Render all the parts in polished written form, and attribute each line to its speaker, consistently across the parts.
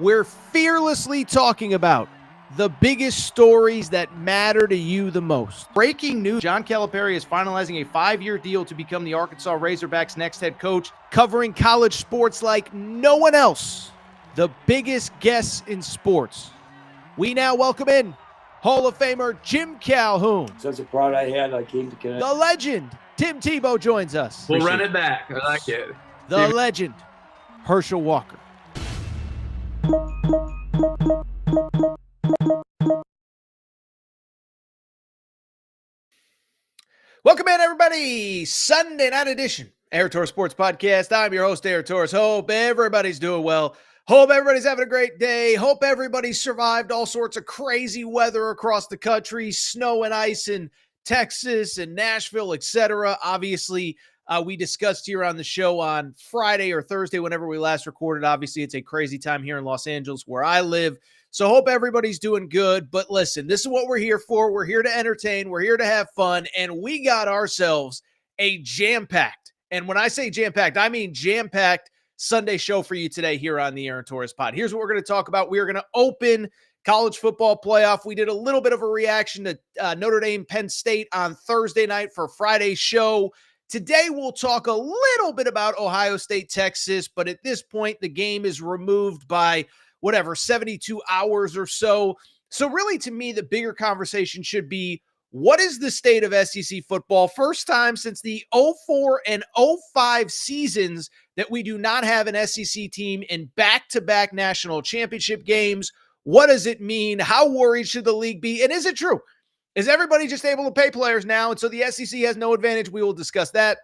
Speaker 1: We're fearlessly talking about the biggest stories that matter to you the most. Breaking news, John Calipari is finalizing a 5-year deal to become the Arkansas Razorbacks' next head coach, covering college sports like no one else. The biggest guests in sports. We now welcome in Hall of Famer Jim Calhoun.
Speaker 2: Such a pride I had, I came to Connecticut.
Speaker 1: The legend, Tim Tebow, joins us.
Speaker 3: We'll run it back. I like it.
Speaker 1: The legend, Herschel Walker. Welcome in, everybody. Sunday night edition, Air Torres Sports Podcast. I'm your host, Air Torres. Hope everybody's doing well. Hope everybody's having a great day. Hope everybody survived all sorts of crazy weather across the country, snow and ice in Texas and Nashville, etc. Obviously, we discussed here on the show on Friday or Thursday, whenever we last recorded. Obviously, it's a crazy time here in Los Angeles where I live. So hope everybody's doing good. But listen, this is what we're here for. We're here to entertain. We're here to have fun. And we got ourselves a jam-packed, and when I say jam-packed, I mean jam-packed Sunday show for you today here on the Aaron Torres Pod. Here's what we're going to talk about. We are going to open college football playoff. We did a little bit of a reaction to Notre Dame, Penn State on Thursday night for Friday's show. Today, we'll talk a little bit about Ohio State, Texas, but at this point, the game is removed by 72 hours or so. So really, to me, the bigger conversation should be, what is the state of SEC football? First time since the 04 and 05 seasons that we do not have an SEC team in back-to-back national championship games. What does it mean? How worried should the league be? And is it true? Is everybody just able to pay players now? And so the SEC has no advantage. We will discuss that.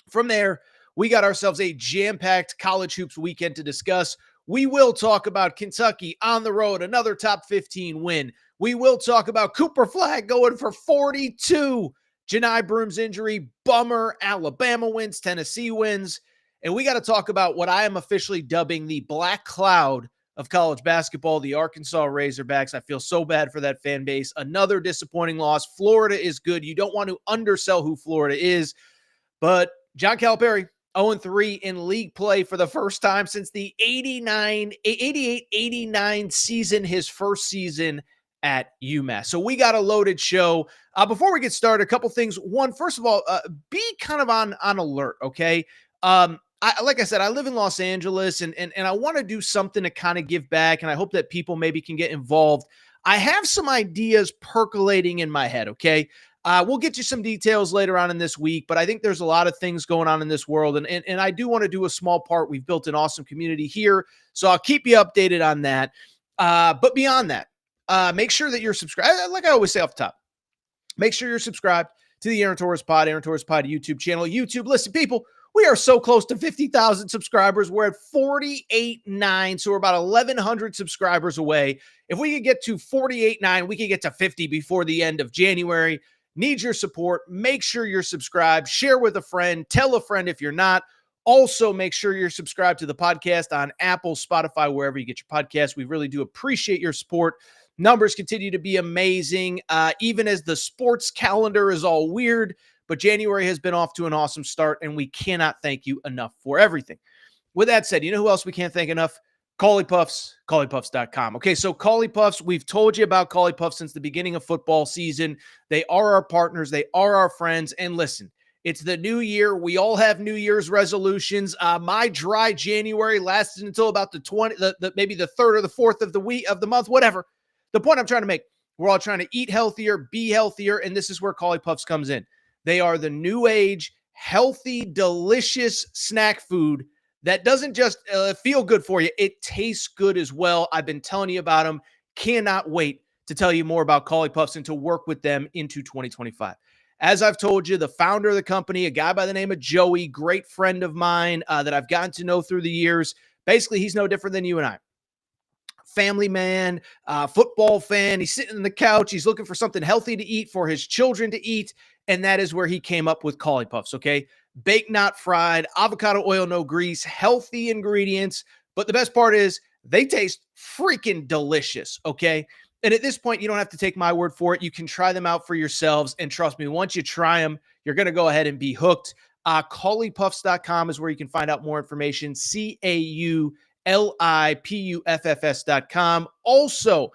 Speaker 1: From there, we got ourselves a jam-packed college hoops weekend to discuss. We will talk about Kentucky on the road, another top 15 win. We will talk about Cooper Flagg going for 42. Johni Broome's injury, bummer. Alabama wins, Tennessee wins. And we got to talk about what I am officially dubbing the black cloud of college basketball, the Arkansas Razorbacks. I feel so bad for that fan base. Another disappointing loss. Florida is good. You don't want to undersell who Florida is. But John Calipari, 0-3 in league play for the first time since the 88-89 season, his first season at UMass. So we got a loaded show. Before we get started, a couple things. One, first of all, be kind of on alert, okay? Like I said, I live in Los Angeles, and I want to do something to kind of give back, and I hope that people maybe can get involved. I have some ideas percolating in my head, okay? We'll get you some details later on in this week, but I think there's a lot of things going on in this world, and I do want to do a small part. We've built an awesome community here, so I'll keep you updated on that. But beyond that, make sure that you're subscribed. Like I always say off the top, make sure you're subscribed to the Aaron Torres Pod YouTube channel. YouTube, listen, people, we are so close to 50,000 subscribers. We're at 48.9, so we're about 1,100 subscribers away. If we could get to 48.9, we could get to 50 before the end of January. Need your support. Make sure you're subscribed. Share with a friend. Tell a friend if you're not. Also, make sure you're subscribed to the podcast on Apple, Spotify, wherever you get your podcasts. We really do appreciate your support. Numbers continue to be amazing, even as the sports calendar is all weird. But January has been off to an awesome start, and we cannot thank you enough for everything. With that said, you know who else we can't thank enough? Cauley Puffs, CauleyPuffs.com. Okay, so Cauley Puffs, we've told you about Cauley Puffs since the beginning of football season. They are our partners. They are our friends. And listen, it's the new year. We all have New Year's resolutions. My dry January lasted until about maybe the 3rd or the 4th of the month, whatever. The point I'm trying to make, we're all trying to eat healthier, be healthier, and this is where Cauley Puffs comes in. They are the new age, healthy, delicious snack food that doesn't just feel good for you. It tastes good as well. I've been telling you about them. Cannot wait to tell you more about Cauley Puffs and to work with them into 2025. As I've told you, the founder of the company, a guy by the name of Joey, great friend of mine that I've gotten to know through the years. Basically, he's no different than you and I. Family man, football fan. He's sitting on the couch. He's looking for something healthy to eat for his children to eat. And that is where he came up with Cauley Puffs, okay? Baked, not fried, avocado oil, no grease, healthy ingredients. But the best part is they taste freaking delicious, okay? And at this point, you don't have to take my word for it. You can try them out for yourselves. And trust me, once you try them, you're going to go ahead and be hooked. CauleyPuffs.com is where you can find out more information. CAULEYPuffs.com. LIPUFFS.com. Also,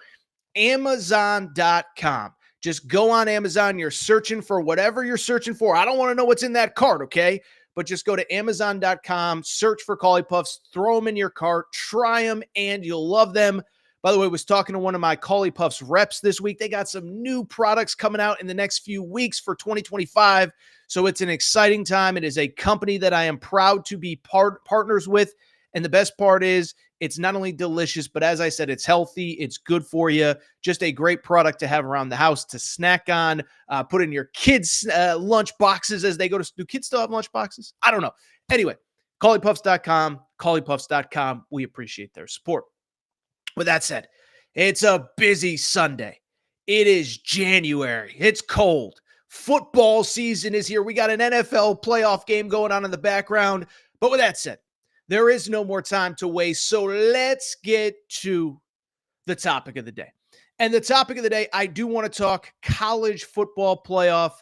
Speaker 1: Amazon.com. Just go on Amazon. You're searching for whatever you're searching for. I don't want to know what's in that cart, okay? But just go to Amazon.com, search for Collie Puffs, throw them in your cart, try them, and you'll love them. By the way, I was talking to one of my Collie Puffs reps this week. They got some new products coming out in the next few weeks for 2025. So it's an exciting time. It is a company that I am proud to be partners with. And the best part is it's not only delicious, but as I said, it's healthy. It's good for you. Just a great product to have around the house to snack on, put in your kids' lunch boxes as they go to. Do kids still have lunch boxes? I don't know. Anyway, ColliePuffs.com, ColliePuffs.com. We appreciate their support. With that said, it's a busy Sunday. It is January. It's cold. Football season is here. We got an NFL playoff game going on in the background. But with that said, there is no more time to waste, so let's get to the topic of the day. And the topic of the day, I do want to talk college football playoff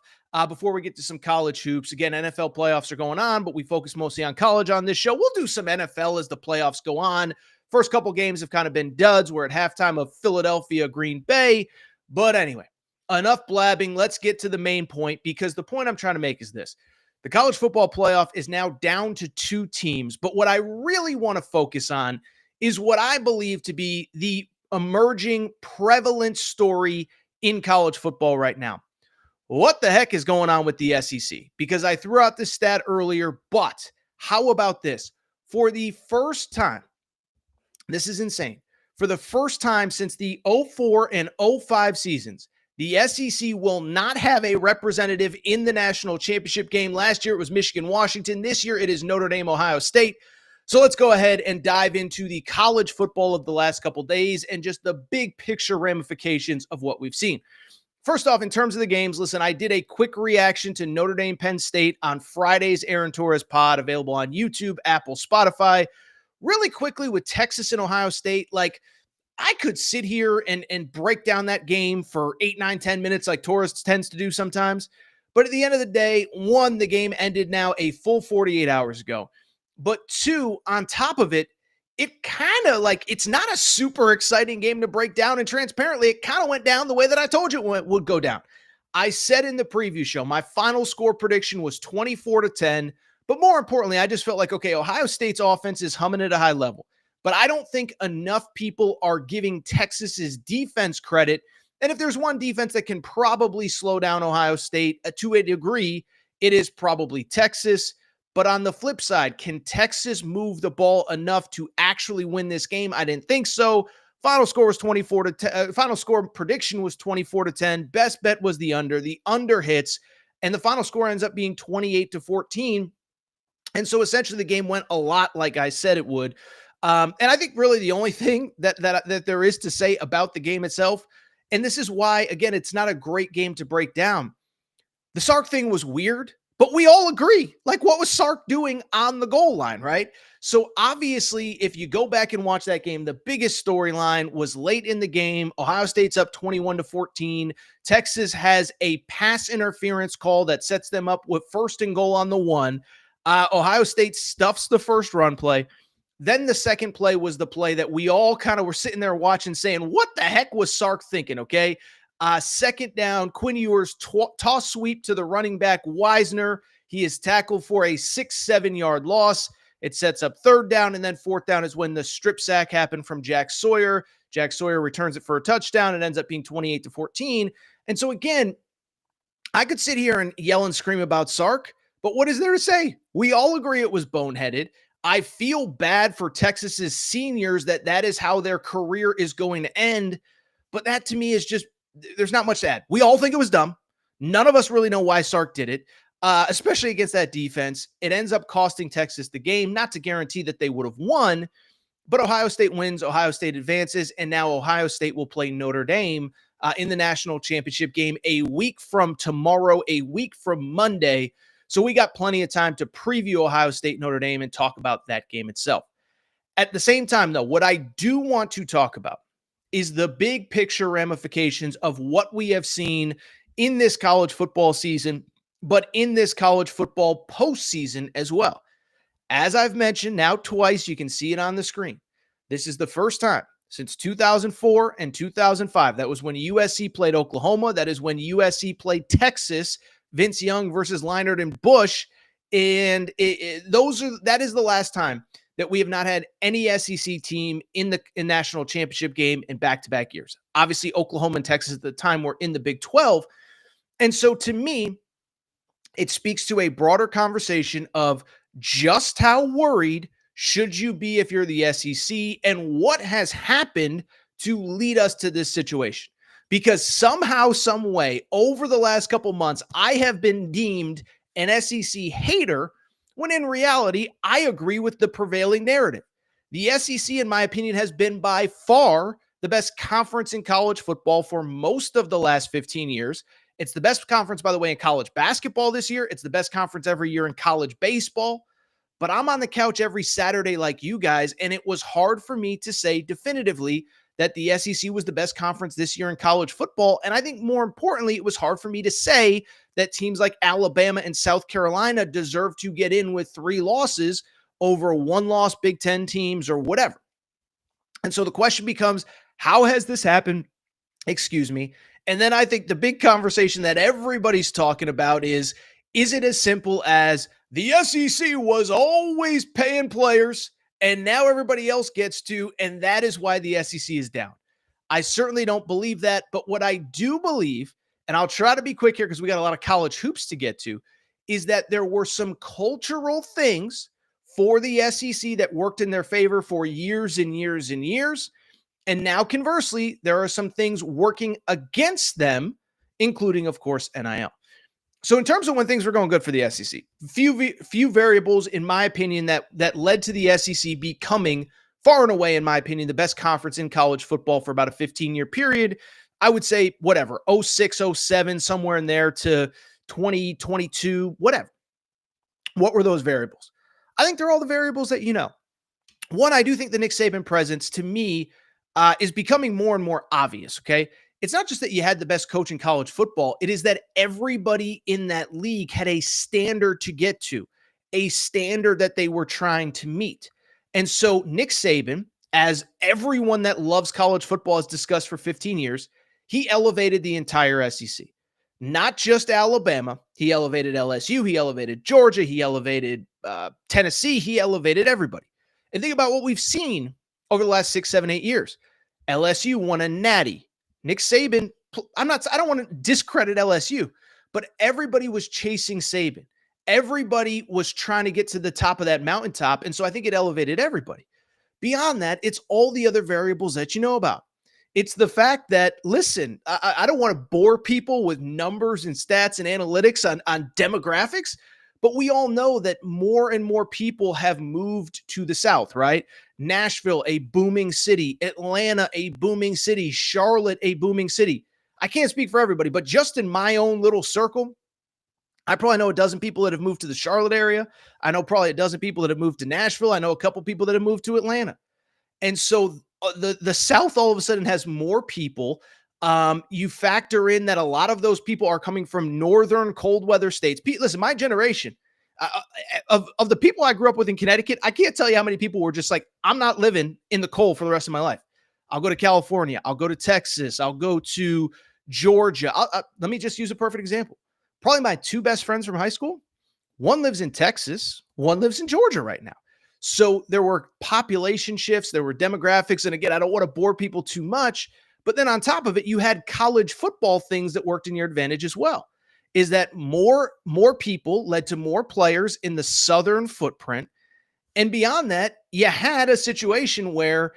Speaker 1: before we get to some college hoops. Again, NFL playoffs are going on, but we focus mostly on college on this show. We'll do some NFL as the playoffs go on. First couple games have kind of been duds. We're at halftime of Philadelphia, Green Bay. But anyway, enough blabbing. Let's get to the main point, because the point I'm trying to make is this. The college football playoff is now down to 2 teams, but what I really want to focus on is what I believe to be the emerging prevalent story in college football right now. What the heck is going on with the SEC? Because I threw out this stat earlier, but how about this? For the first time, this is insane. For the first time since the 04 and 05 seasons, the SEC will not have a representative in the national championship game. Last year, it was Michigan-Washington. This year, it is Notre Dame-Ohio State. So let's go ahead and dive into the college football of the last couple days and just the big picture ramifications of what we've seen. First off, in terms of the games, listen, I did a quick reaction to Notre Dame-Penn State on Friday's Aaron Torres pod, available on YouTube, Apple, Spotify. Really quickly with Texas and Ohio State, I could sit here and break down that game for 8, 9, 10 minutes like Torres tends to do sometimes. But at the end of the day, 1, the game ended now a full 48 hours ago. But 2, on top of it, it kind of it's not a super exciting game to break down. And transparently, it kind of went down the way that I told you it would go down. I said in the preview show, my final score prediction was 24-10. But more importantly, I just felt like, okay, Ohio State's offense is humming at a high level. But I don't think enough people are giving Texas's defense credit. And if there's one defense that can probably slow down Ohio State to a degree, it is probably Texas. But on the flip side, can Texas move the ball enough to actually win this game? I didn't think so. Final score was 24-10. Final score prediction was 24-10. Best bet was the under. The under hits, and the final score ends up being 28-14. And so essentially, the game went a lot like I said it would. And I think really the only thing that there is to say about the game itself, and this is why, again, it's not a great game to break down. The Sark thing was weird, but we all agree. What was Sark doing on the goal line, right? So obviously, if you go back and watch that game, the biggest storyline was late in the game. Ohio State's up 21-14. Texas has a pass interference call that sets them up with 1st and goal on the 1. Ohio State stuffs the first run play. Then the second play was the play that we all kind of were sitting there watching saying, what the heck was Sark thinking, okay? Second down, Quinn Ewers toss sweep to the running back, Wisner. He is tackled for a 6-7 yard loss. It sets up 3rd down, and then 4th down is when the strip sack happened from Jack Sawyer. Jack Sawyer returns it for a touchdown. It ends up being 28-14. And so again, I could sit here and yell and scream about Sark, but what is there to say? We all agree it was boneheaded. I feel bad for Texas's seniors that is how their career is going to end. But that to me is just, there's not much to add. We all think it was dumb. None of us really know why Sark did it, especially against that defense. It ends up costing Texas the game, not to guarantee that they would have won, but Ohio State wins, Ohio State advances, and now Ohio State will play Notre Dame in the national championship game a week from tomorrow, a week from Monday. So we got plenty of time to preview Ohio State, Notre Dame, and talk about that game itself. At the same time, though, what I do want to talk about is the big picture ramifications of what we have seen in this college football season, but in this college football postseason as well. As I've mentioned now twice, you can see it on the screen. This is the first time since 2004 and 2005. That was when USC played Oklahoma. That is when USC played Texas, Vince Young versus Leinart and Bush. And that is the last time that we have not had any SEC team in the national championship game in back-to-back years. Obviously, Oklahoma and Texas at the time were in the Big 12. And so to me, it speaks to a broader conversation of just how worried should you be if you're the SEC and what has happened to lead us to this situation. Because somehow, some way, over the last couple months, I have been deemed an SEC hater, when in reality, I agree with the prevailing narrative. The SEC, in my opinion, has been by far the best conference in college football for most of the last 15 years. It's the best conference, by the way, in college basketball this year. It's the best conference every year in college baseball. But I'm on the couch every Saturday like you guys, and it was hard for me to say definitively that the SEC was the best conference this year in college football. And I think more importantly, it was hard for me to say that teams like Alabama and South Carolina deserve to get in with 3 losses over 1-loss Big Ten teams or whatever. And so the question becomes, how has this happened? Excuse me. And then I think the big conversation that everybody's talking about is it as simple as the SEC was always paying players and now everybody else gets to, and that is why the SEC is down? I certainly don't believe that, but what I do believe, and I'll try to be quick here because we got a lot of college hoops to get to, is that there were some cultural things for the SEC that worked in their favor for years and years and years. And now, conversely, there are some things working against them, including, of course, NIL. So in terms of when things were going good for the SEC, few variables, in my opinion, that led to the SEC becoming far and away, in my opinion, the best conference in college football for about a 15-year period. I would say, whatever, 06, 07, somewhere in there to 2022, whatever. What were those variables? I think they're all the variables that you know. One, I do think the Nick Saban presence, to me, is becoming more and more obvious, okay? It's not just that you had the best coach in college football. It is that everybody in that league had a standard to get to, a standard that they were trying to meet. And so Nick Saban, as everyone that loves college football has discussed for 15 years, he elevated the entire SEC. Not just Alabama. He elevated LSU. He elevated Georgia. He elevated Tennessee. He elevated everybody. And think about what we've seen over the last 6, 7, 8 years. LSU won a natty. Nick Saban, I don't want to discredit LSU, but everybody was chasing Saban. Everybody was trying to get to the top of that mountaintop. And so I think it elevated everybody. Beyond that, it's all the other variables that you know about. It's the fact that, listen, I don't want to bore people with numbers and stats and analytics on demographics, but we all know that more and more people have moved to the South, right? Nashville, a booming city. Atlanta, a booming city. Charlotte, a booming city. I can't speak for everybody, but just in my own little circle, I probably know a dozen people that have moved to the Charlotte area. I know probably a dozen people that have moved to Nashville. I know a couple people that have moved to Atlanta. And so the South all of a sudden has more people. You factor in that a lot of those people are coming from northern cold weather states. Listen, my generation, of the people I grew up with in Connecticut, I can't tell you how many people were just like, I'm not living in the cold for the rest of my life. I'll go to California. I'll go to Texas. I'll go to Georgia. Let me just use a perfect example. Probably my 2 best friends from high school. One lives in Texas. One lives in Georgia right now. So there were population shifts. There were demographics. And again, I don't want to bore people too much. But then on top of it, you had college football things that worked in your advantage as well. Is that more people led to more players in the southern footprint. And beyond that, you had a situation where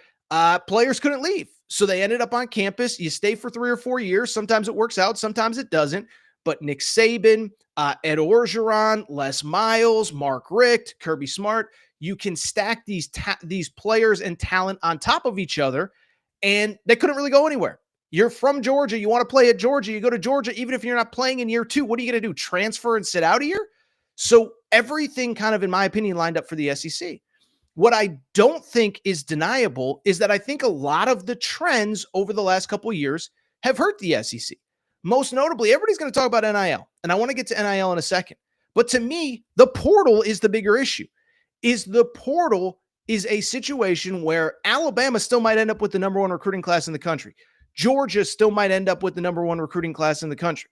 Speaker 1: players couldn't leave. So they ended up on campus. You stay for 3 or 4 years. Sometimes it works out. Sometimes it doesn't. But Nick Saban, Ed Orgeron, Les Miles, Mark Richt, Kirby Smart, you can stack these players and talent on top of each other, and they couldn't really go anywhere. You're from Georgia. You want to play at Georgia. You go to Georgia, even if you're not playing in year 2. What are you going to do? Transfer and sit out a year? So everything kind of, in my opinion, lined up for the SEC. What I don't think is deniable is that I think a lot of the trends over the last couple of years have hurt the SEC. Most notably, everybody's going to talk about NIL, and I want to get to NIL in a second. But to me, the portal is the bigger issue. Is the portal is a situation where Alabama still might end up with the number one recruiting class in the country. Georgia still might end up with the number one recruiting class in the country.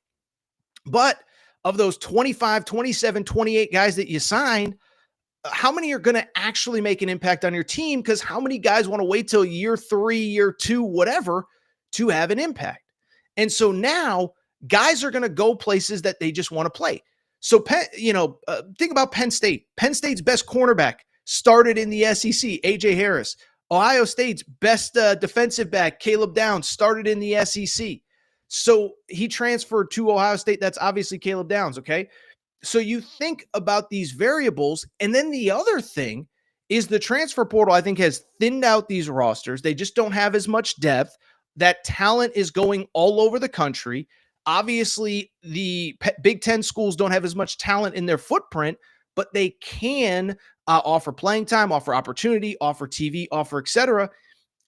Speaker 1: But of those 25, 27, 28 guys that you signed, how many are going to actually make an impact on your team? Because how many guys want to wait till year 3, year 2, whatever, to have an impact? And so now guys are going to go places that they just want to play. So, think about Penn State. Penn State's best cornerback started in the SEC, A.J. Harris. Ohio State's best defensive back, Caleb Downs, started in the SEC. So he transferred to Ohio State. That's obviously Caleb Downs, okay? So you think about these variables. And then the other thing is the transfer portal, I think, has thinned out these rosters. They just don't have as much depth. That talent is going all over the country. Obviously, the Big Ten schools don't have as much talent in their footprint, but they can offer playing time, offer opportunity, offer TV, offer etc.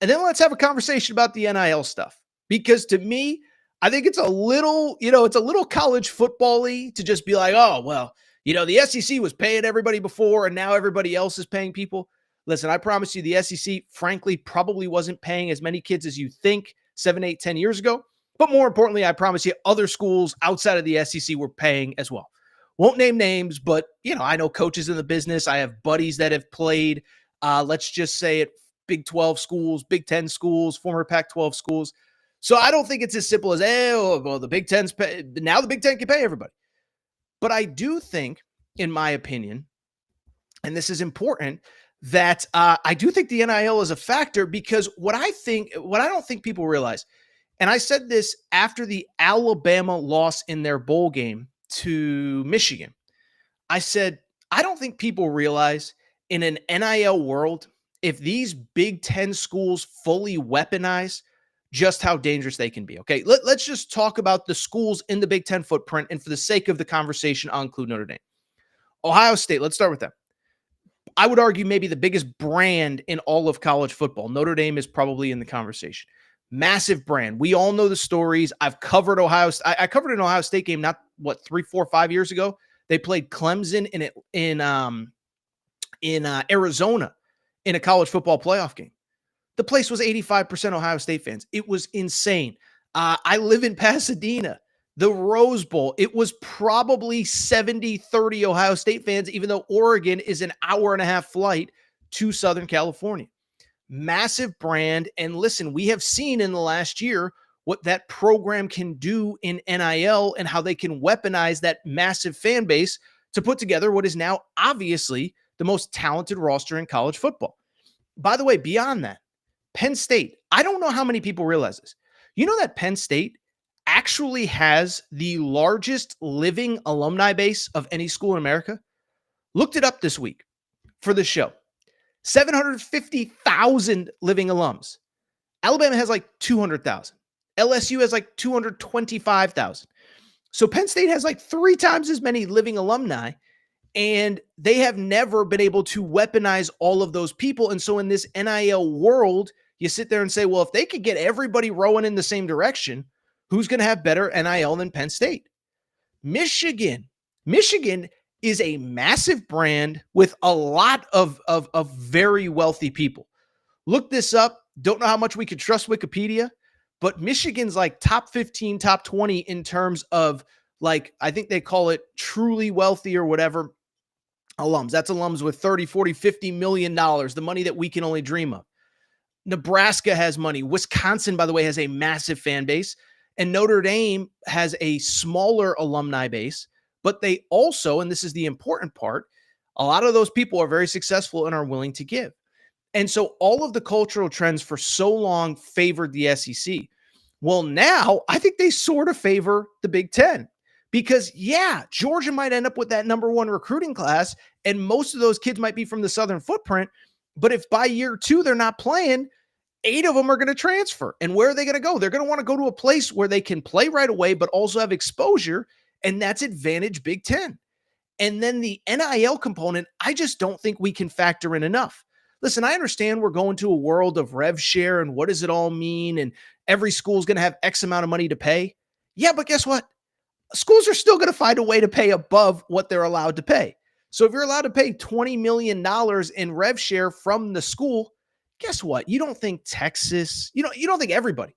Speaker 1: And then let's have a conversation about the NIL stuff. Because to me, I think it's a little college football-y to just be like, oh, well, the SEC was paying everybody before and now everybody else is paying people. Listen, I promise you the SEC, frankly, probably wasn't paying as many kids as you think 7, 8, 10 years ago. But more importantly, I promise you other schools outside of the SEC were paying as well. Won't name names, but, I know coaches in the business. I have buddies that have played, let's just say at Big 12 schools, Big 10 schools, former Pac-12 schools. So I don't think it's as simple as, the Big Ten's pay. Now the Big Ten can pay everybody. But I do think, in my opinion, and this is important, that I do think the NIL is a factor because what I don't think people realize, and I said this after the Alabama loss in their bowl game to Michigan, I said, I don't think people realize in an NIL world, if these Big Ten schools fully weaponize just how dangerous they can be. Okay, let's just talk about the schools in the Big Ten footprint. And for the sake of the conversation, I'll include Notre Dame. Ohio State, let's start with them. I would argue maybe the biggest brand in all of college football. Notre Dame is probably in the conversation. Massive brand. We all know the stories. I've covered Ohio. I covered an Ohio State game, 3, 4, 5 years ago. They played Clemson in Arizona in a college football playoff game. The place was 85% Ohio State fans. It was insane. I live in Pasadena. The Rose Bowl, it was probably 70-30 Ohio State fans, even though Oregon is an hour-and-a-half flight to Southern California. Massive brand. And listen, we have seen in the last year what that program can do in NIL and how they can weaponize that massive fan base to put together what is now obviously the most talented roster in college football. By the way, beyond that, Penn State, I don't know how many people realize this. You know that Penn State actually has the largest living alumni base of any school in America? Looked it up this week for the show. 750,000 living alums. Alabama has like 200,000. LSU has like 225,000. So Penn State has like 3 times as many living alumni, and they have never been able to weaponize all of those people. And so in this NIL world, you sit there and say, well, if they could get everybody rowing in the same direction, who's going to have better NIL than Penn State? Michigan is a massive brand with a lot of very wealthy people. Look this up. Don't know how much we could trust Wikipedia, but Michigan's like top 15, top 20 in terms of like, I think they call it truly wealthy or whatever alums. That's alums with 30, 40, $50 million, the money that we can only dream of. Nebraska has money. Wisconsin, by the way, has a massive fan base. And Notre Dame has a smaller alumni base. But they also, and this is the important part, a lot of those people are very successful and are willing to give. And so all of the cultural trends for so long favored the SEC. Well, now I think they sort of favor the Big Ten. Because, yeah, Georgia might end up with that number 1 recruiting class, and most of those kids might be from the Southern footprint. But if by year 2 they're not playing, 8 of them are going to transfer. And where are they going to go? They're going to want to go to a place where they can play right away, but also have exposure, and that's advantage Big Ten. And then the NIL component, I just don't think we can factor in enough. Listen, I understand we're going to a world of rev share and what does it all mean, and every school is going to have X amount of money to pay. Yeah, but guess what? Schools are still going to find a way to pay above what they're allowed to pay. So if you're allowed to pay $20 million in rev share from the school, guess what? You don't think Texas, you don't think everybody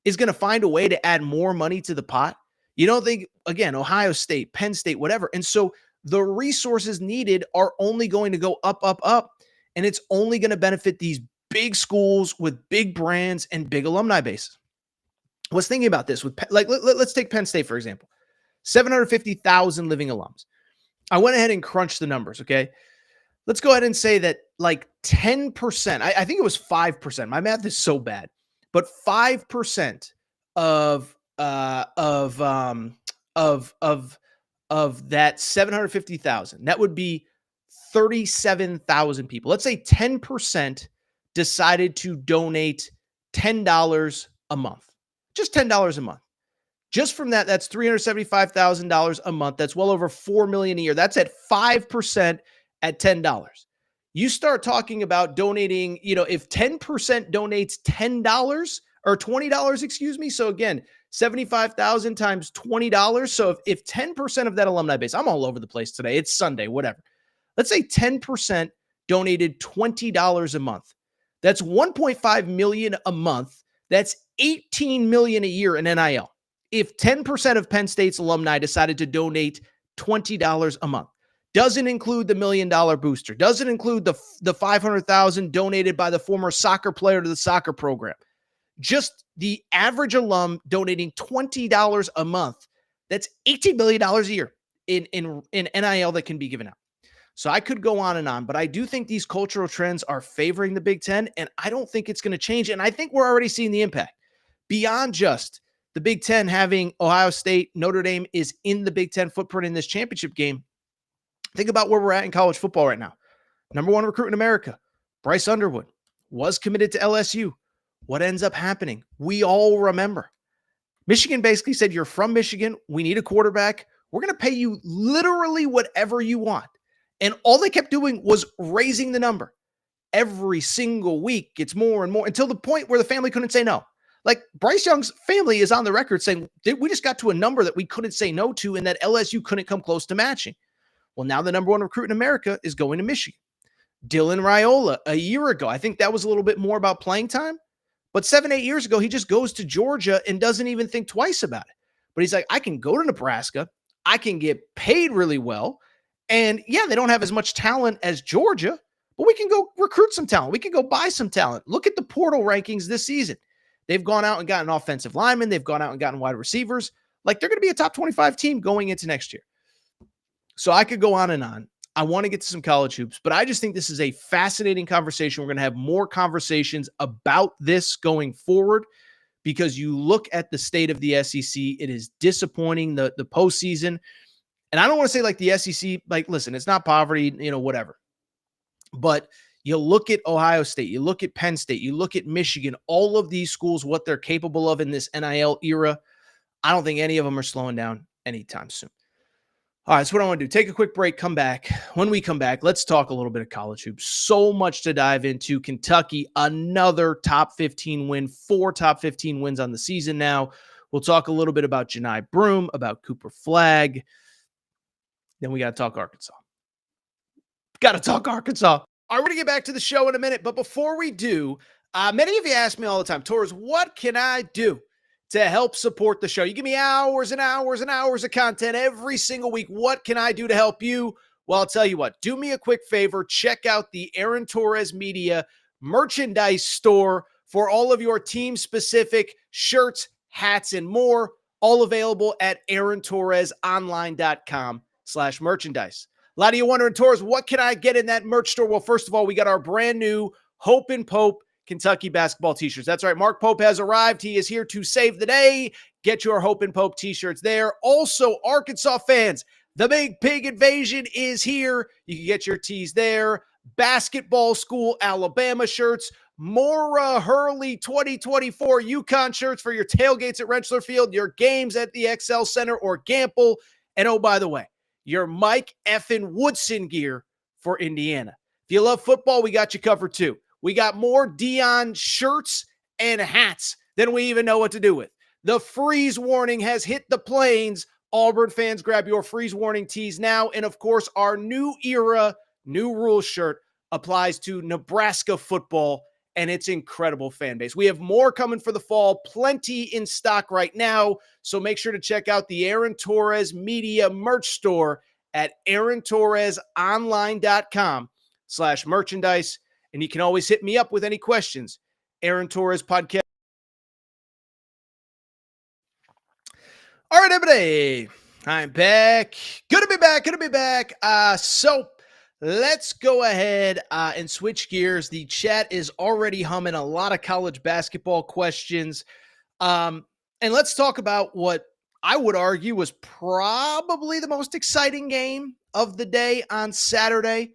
Speaker 1: is going to find a way to add more money to the pot. You don't think, again, Ohio State, Penn State, whatever. And so the resources needed are only going to go up, up, up. And it's only going to benefit these big schools with big brands and big alumni bases. I was thinking about this with, like, let's take Penn State, for example, 750,000 living alums. I went ahead and crunched the numbers. Okay. Let's go ahead and say that like 10%, I think it was 5%. My math is so bad, but 5% of that 750,000, that would be 37,000 people. Let's say 10% decided to donate $10 a month, just $10 a month. Just from that, that's $375,000 a month. That's well over $4 million a year. That's at 5% at $10. You start talking about donating, if 10% donates $10 or $20, excuse me. So again, 75,000 times $20. So if 10% of that alumni base, I'm all over the place today. It's Sunday, whatever. Let's say 10% donated $20 a month. That's 1.5 million a month. That's 18 million a year in NIL. If 10% of Penn State's alumni decided to donate $20 a month, doesn't include the $1 million booster, doesn't include the 500,000 donated by the former soccer player to the soccer program, just the average alum donating $20 a month, that's $18 million a year in NIL that can be given out. So I could go on and on, but I do think these cultural trends are favoring the Big Ten, and I don't think it's going to change. And I think we're already seeing the impact beyond just the Big Ten having Ohio State. Notre Dame is in the Big Ten footprint in this championship game. Think about where we're at in college football right now. Number one recruit in America, Bryce Underwood, was committed to LSU. What ends up happening? We all remember. Michigan basically said, you're from Michigan. We need a quarterback. We're going to pay you literally whatever you want. And all they kept doing was raising the number. Every single week, it's more and more until the point where the family couldn't say no. Like Bryce Young's family is on the record saying, we just got to a number that we couldn't say no to and that LSU couldn't come close to matching. Well, now the number one recruit in America is going to Michigan. Dylan Raiola, a year ago, I think that was a little bit more about playing time. But 7-8 years ago, he just goes to Georgia and doesn't even think twice about it. But he's like, I can go to Nebraska. I can get paid really well. And yeah, they don't have as much talent as Georgia, but we can go recruit some talent. We can go buy some talent. Look at the portal rankings this season. They've gone out and gotten offensive linemen. They've gone out and gotten wide receivers. Like they're going to be a top 25 team going into next year. So I could go on and on. I want to get to some college hoops, but I just think this is a fascinating conversation. We're going to have more conversations about this going forward because you look at the state of the SEC. It is disappointing, the postseason. And I don't want to say like the SEC, like, listen, it's not poverty, whatever. But you look at Ohio State, you look at Penn State, you look at Michigan, all of these schools, what they're capable of in this NIL era. I don't think any of them are slowing down anytime soon. All right, so what I want to do, take a quick break, come back. When we come back, let's talk a little bit of college hoops. So much to dive into. Kentucky, another top 15 win, 4 top 15 wins on the season now. We'll talk a little bit about Johni Broome, about Cooper Flagg. Then we got to talk Arkansas. All right, we're going to get back to the show in a minute, but before we do, many of you ask me all the time, Torres, what can I do to help support the show? You give me hours and hours and hours of content every single week. What can I do to help you? Well, I'll tell you what, do me a quick favor. Check out the Aaron Torres Media merchandise store for all of your team-specific shirts, hats, and more, all available at aarontorresonline.com/merchandise. A lot of you wondering, Torres, what can I get in that merch store? Well, first of all, we got our brand new Hope and Pope Kentucky basketball t-shirts. That's right. Mark Pope has arrived. He is here to save the day. Get your Hope and Pope t-shirts there. Also, Arkansas fans, the Big Pig Invasion is here. You can get your tees there. Basketball School Alabama shirts. Mora Hurley 2024 UConn shirts for your tailgates at Rentschler Field, your games at the XL Center or Gamble. And oh, by the way, your Mike effing Woodson gear for Indiana. If you love football, we got you covered too. We got more Dion shirts and hats than we even know what to do with. The freeze warning has hit the plains Auburn fans, grab your freeze warning tees now. And of course, our new era, new rules shirt applies to Nebraska football and its incredible fan base. We have more coming for the fall, plenty in stock right now. So make sure to check out the Aaron Torres Media merch store at aarontorresonline.com/merchandise. And you can always hit me up with any questions. Aaron Torres Podcast. All right, everybody. I'm back. Good to be back. So let's go ahead and switch gears. The chat is already humming a lot of college basketball questions. And let's talk about what I would argue was probably the most exciting game of the day on Saturday.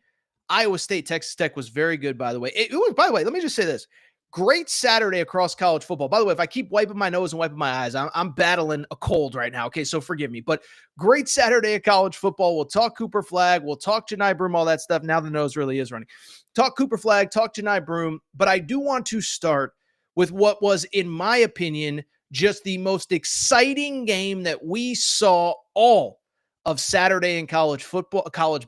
Speaker 1: Iowa State, Texas Tech was very good, by the way. By the way, let me just say this. Great Saturday across college football. By the way, if I keep wiping my nose and wiping my eyes, I'm battling a cold right now. Okay, so forgive me. But great Saturday of college football. We'll talk Cooper Flagg. We'll talk Johni Broome, all that stuff. Now the nose really is running. Talk Cooper Flagg, talk Johni Broome. But I do want to start with what was, in my opinion, just the most exciting game that we saw all of Saturday in college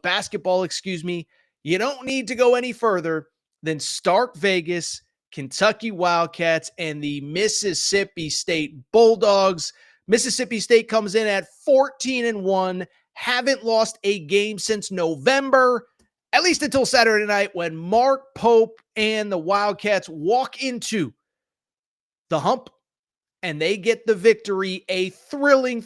Speaker 1: basketball, excuse me. You don't need to go any further than Stark Vegas, Kentucky Wildcats, and the Mississippi State Bulldogs. Mississippi State comes in at 14-1, haven't lost a game since November, at least until Saturday night when Mark Pope and the Wildcats walk into the hump and they get the victory. A thrilling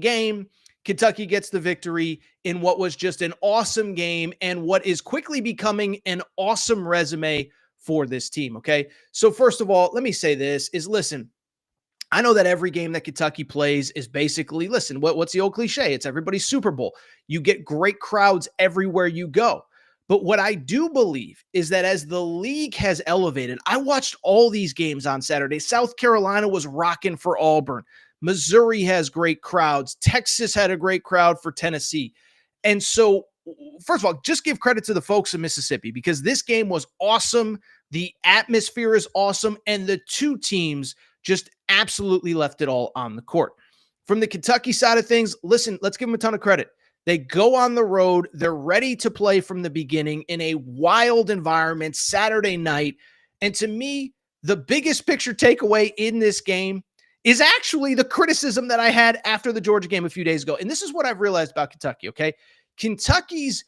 Speaker 1: game. Kentucky gets the victory in what was just an awesome game and what is quickly becoming an awesome resume for this team, okay? So first of all, let me say this is, listen, I know that every game that Kentucky plays is basically, listen, what's the old cliche? It's everybody's Super Bowl. You get great crowds everywhere you go. But what I do believe is that as the league has elevated, I watched all these games on Saturday. South Carolina was rocking for Auburn. Missouri has great crowds. Texas had a great crowd for Tennessee. And so, first of all, just give credit to the folks in Mississippi because this game was awesome. The atmosphere is awesome. And the two teams just absolutely left it all on the court. From the Kentucky side of things, listen, let's give them a ton of credit. They go on the road. They're ready to play from the beginning in a wild environment Saturday night. And to me, the biggest picture takeaway in this game is actually the criticism that I had after the Georgia game a few days ago. And this is what I've realized about Kentucky, okay? Kentucky's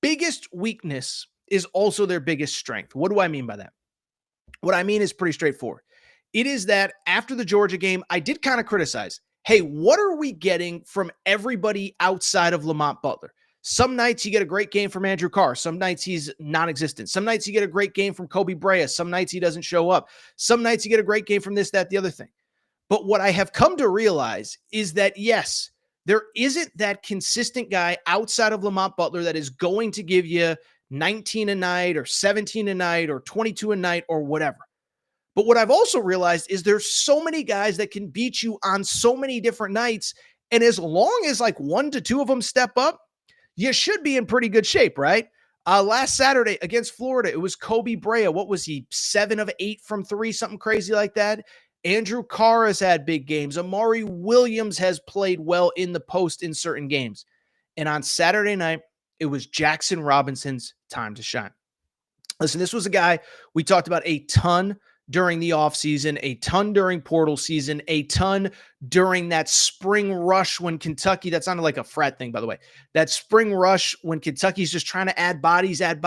Speaker 1: biggest weakness is also their biggest strength. What do I mean by that? What I mean is pretty straightforward. It is that after the Georgia game, I did kind of criticize, hey, what are we getting from everybody outside of Lamont Butler? Some nights you get a great game from Andrew Carr. Some nights he's non-existent. Some nights you get a great game from Kobe Brea. Some nights he doesn't show up. Some nights you get a great game from this, that, the other thing. But what I have come to realize is that, yes, there isn't that consistent guy outside of Lamont Butler that is going to give you 19 a night or 17 a night or 22 a night or whatever. But what I've also realized is there's so many guys that can beat you on so many different nights. And as long as like 1 to 2 of them step up, you should be in pretty good shape, right? Last Saturday against Florida, it was Kobe Brea. What was he? 7 of 8 from 3, something crazy like that. Andrew Carr has had big games. Amari Williams has played well in the post in certain games. And on Saturday night, it was Jackson Robinson's time to shine. Listen, this was a guy we talked about a ton during the offseason, a ton during portal season, a ton during that spring rush when Kentucky, that sounded like a frat thing, by the way, that spring rush when Kentucky's just trying to add bodies, and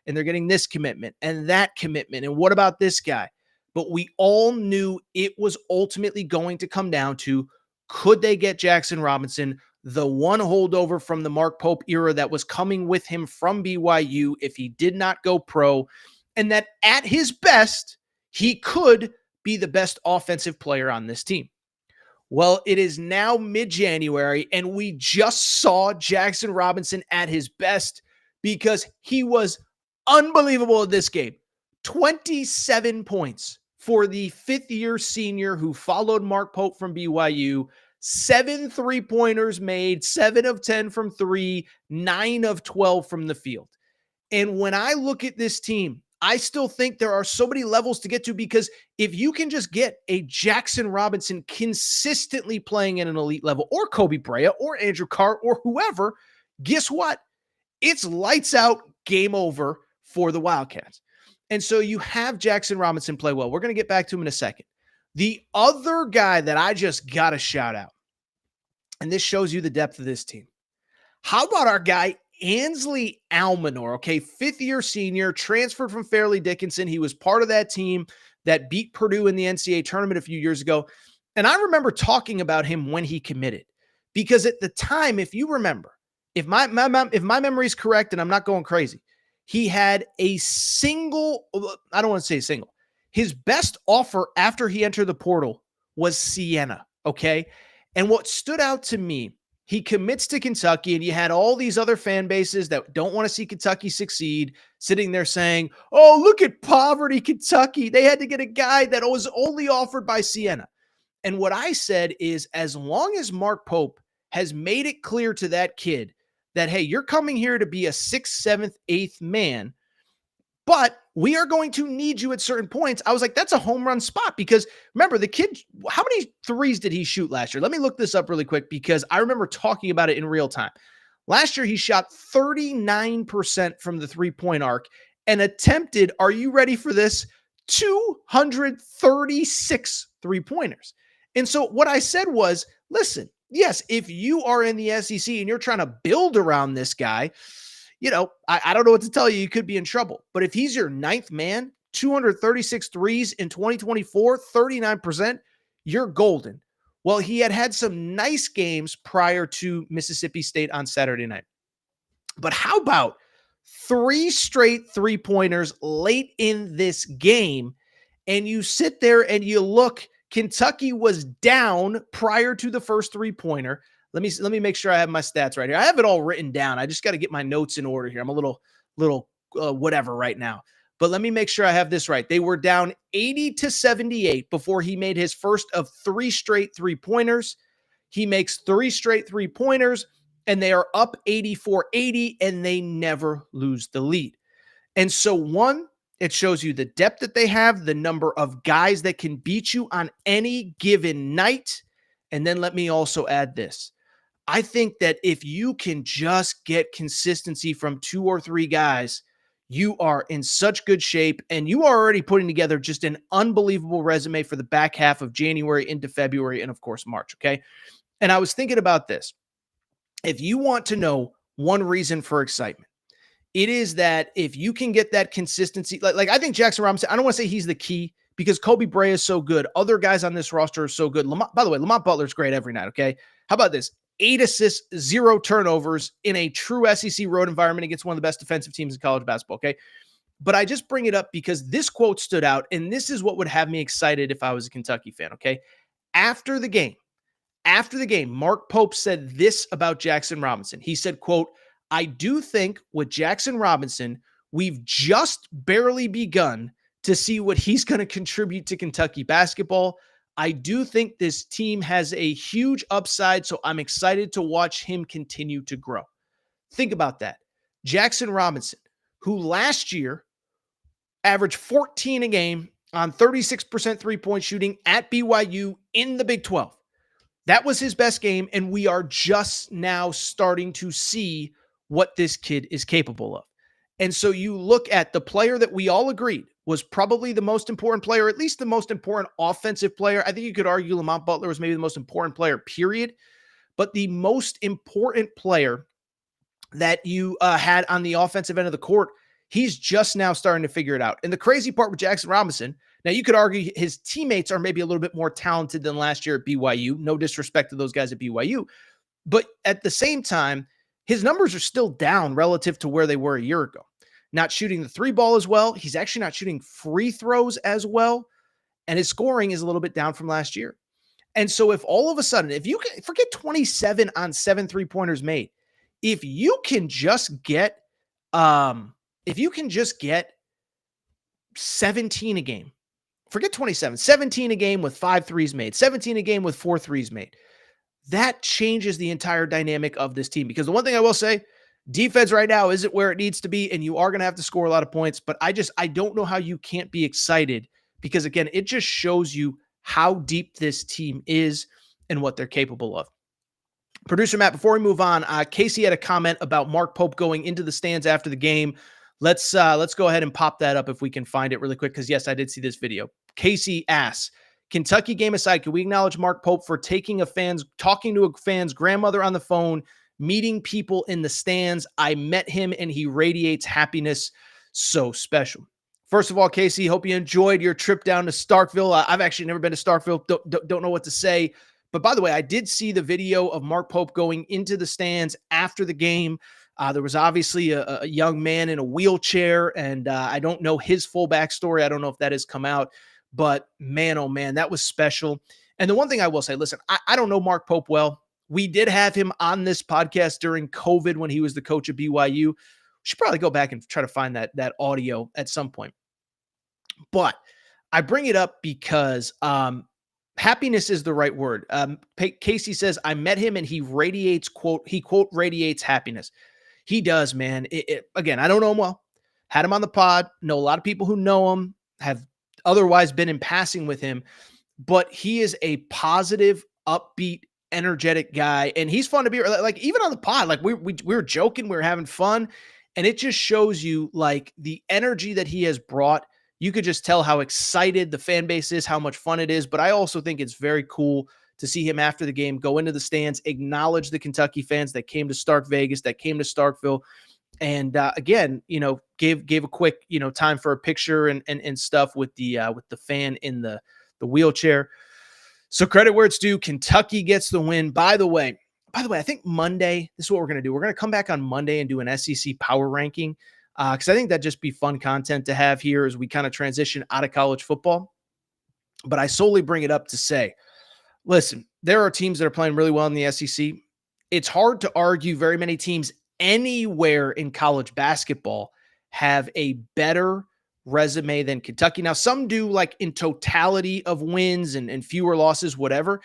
Speaker 1: they're getting this commitment and that commitment. And what about this guy? But we all knew it was ultimately going to come down to, could they get Jackson Robinson, the one holdover from the Mark Pope era that was coming with him from BYU if he did not go pro, and that at his best, he could be the best offensive player on this team. Well, it is now mid-January, and we just saw Jackson Robinson at his best because he was unbelievable in this game. 27 points for the fifth-year senior who followed Mark Pope from BYU. 7 3-pointers made, 7 of 10 from 3, 9 of 12 from the field. And when I look at this team, I still think there are so many levels to get to, because if you can just get a Jackson Robinson consistently playing at an elite level, or Kobe Brea or Andrew Carr or whoever, guess what? It's lights out, game over for the Wildcats. And so you have Jackson Robinson play well. We're going to get back to him in a second. The other guy that I just got to shout out, and this shows you the depth of this team. How about our guy, Ansley Almanor? Okay, fifth-year senior, transferred from Fairleigh Dickinson. He was part of that team that beat Purdue in the NCAA tournament a few years ago. And I remember talking about him when he committed, because at the time, if you remember, if my memory is correct and I'm not going crazy, he had a single, I don't want to say single, his best offer after he entered the portal was Siena, okay? And what stood out to me, he commits to Kentucky, and you had all these other fan bases that don't want to see Kentucky succeed sitting there saying, oh, look at poverty, Kentucky. They had to get a guy that was only offered by Siena. And what I said is, as long as Mark Pope has made it clear to that kid that, hey, you're coming here to be a 6th, 7th, 8th man, but we are going to need you at certain points. I was like, that's a home run spot, because remember, the kid, how many threes did he shoot last year? Let me look this up really quick, because I remember talking about it in real time. Last year, he shot 39% from the three-point arc and attempted, are you ready for this, 236 three-pointers. And so what I said was, listen, yes, if you are in the SEC and you're trying to build around this guy, I don't know what to tell you. You could be in trouble. But if he's your 9th man, 236 threes in 2024, 39%, you're golden. Well, he had some nice games prior to Mississippi State on Saturday night. But how about 3 straight three-pointers late in this game? And you sit there and you look, Kentucky was down prior to the first three-pointer. Let me make sure I have my stats right here. I have it all written down. I just got to get my notes in order here. I'm a little whatever right now. But let me make sure I have this right. They were down 80-78 before he made his first of 3 straight three-pointers. He makes 3 straight three-pointers, and they are up 84-80, and they never lose the lead. And so, one, it shows you the depth that they have, the number of guys that can beat you on any given night. And then let me also add this. I think that if you can just get consistency from 2 or 3 guys, you are in such good shape, and you are already putting together just an unbelievable resume for the back half of January into February and, of course, March, okay? And I was thinking about this. If you want to know one reason for excitement, it is that if you can get that consistency, like I think Jackson Robinson, I don't want to say he's the key, because Kobe Brea is so good. Other guys on this roster are so good. By the way, Lamont Butler's great every night, okay? How about this? 8 assists, 0 turnovers in a true SEC road environment against one of the best defensive teams in college basketball, okay? But I just bring it up because this quote stood out, and this is what would have me excited if I was a Kentucky fan, okay? After the game, Mark Pope said this about Jackson Robinson. He said, quote, I do think with Jackson Robinson, we've just barely begun to see what he's going to contribute to Kentucky basketball. I do think this team has a huge upside, so I'm excited to watch him continue to grow. Think about that. Jackson Robinson, who last year averaged 14 a game on 36% three-point shooting at BYU in the Big 12. That was his best game, and we are just now starting to see what this kid is capable of. And so you look at the player that we all agreed was probably the most important player, at least the most important offensive player. I think you could argue Lamont Butler was maybe the most important player, period. But the most important player that you had on the offensive end of the court, he's just now starting to figure it out. And the crazy part with Jackson Robinson, now you could argue his teammates are maybe a little bit more talented than last year at BYU. No disrespect to those guys at BYU. But at the same time, his numbers are still down relative to where they were a year ago. Not shooting the 3 ball as well. He's actually not shooting free throws as well. And his scoring is a little bit down from last year. And so if all of a sudden, if you can forget 27 on 7 3-pointers made, if you can just get 17 a game, forget 27, 17 a game with 5 threes made, 17 a game with 4 threes made, that changes the entire dynamic of this team. Because the one thing I will say, Defense right now isn't where it needs to be, and you are going to have to score a lot of points. But I don't know how you can't be excited because, again, it just shows you how deep this team is and what they're capable of. Producer Matt, before we move on, Casey had a comment about Mark Pope going into the stands after the game. Let's go ahead and pop that up if we can find it really quick, because yes, I did see this video. Casey asks, Kentucky game aside, can we acknowledge Mark Pope for talking to a fan's grandmother on the phone, meeting people in the stands? I met him and he radiates happiness. So special. First of all, Casey, hope you enjoyed your trip down to Starkville. I've actually never been to Starkville. Don't know what to say. But by the way, I did see the video of Mark Pope going into the stands after the game. There was obviously a young man in a wheelchair, and I don't know his full backstory. I don't know if that has come out. But man, oh man, that was special. And the one thing I will say, listen, I don't know Mark Pope well. We did have him on this podcast during COVID when he was the coach of BYU. We should probably go back and try to find that audio at some point. But I bring it up because happiness is the right word. Casey says, I met him and he radiates, quote, radiates happiness. He does, man. Again, I don't know him well. Had him on the pod. Know a lot of people who know him, have otherwise been in passing with him. But he is a positive, upbeat, energetic guy. And he's fun to be, like, even on the pod, like we were joking, we were having fun. And it just shows you, like, the energy that he has brought. You could just tell how excited the fan base is, how much fun it is. But I also think it's very cool to see him after the game go into the stands, acknowledge the Kentucky fans that came to Stark Vegas, that came to Starkville. And again, gave a quick, time for a picture and stuff with the fan in the wheelchair. So credit where it's due. Kentucky gets the win. By the way, I think Monday, this is what we're going to do. We're going to come back on Monday and do an SEC power ranking. Because I think that'd just be fun content to have here as we kind of transition out of college football. But I solely bring it up to say, listen, there are teams that are playing really well in the SEC. It's hard to argue very many teams anywhere in college basketball have a better resume than Kentucky. Now, some do, like in totality of wins and fewer losses, whatever.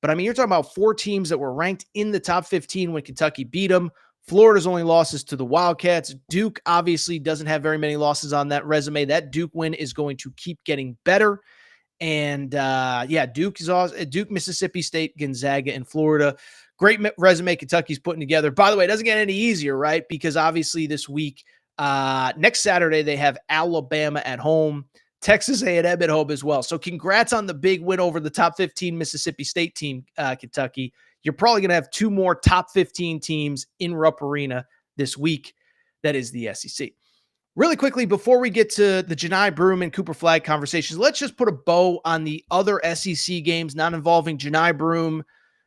Speaker 1: But I mean, you're talking about 4 teams that were ranked in the top 15 when Kentucky beat them. Florida's only losses to the Wildcats. Duke obviously doesn't have very many losses on that resume. That Duke win is going to keep getting better. And Duke is awesome. Duke, Mississippi State, Gonzaga, and Florida. Great resume Kentucky's putting together. By the way, it doesn't get any easier, right? Because obviously this week, next Saturday, they have Alabama at home, Texas A&M at home as well. So congrats on the big win over the top 15 Mississippi State team, Kentucky. You're probably going to have 2 more top 15 teams in Rupp Arena this week. That is the SEC. Really quickly, before we get to the Johni Broome and Cooper Flagg conversations, let's just put a bow on the other SEC games not involving Johni Broome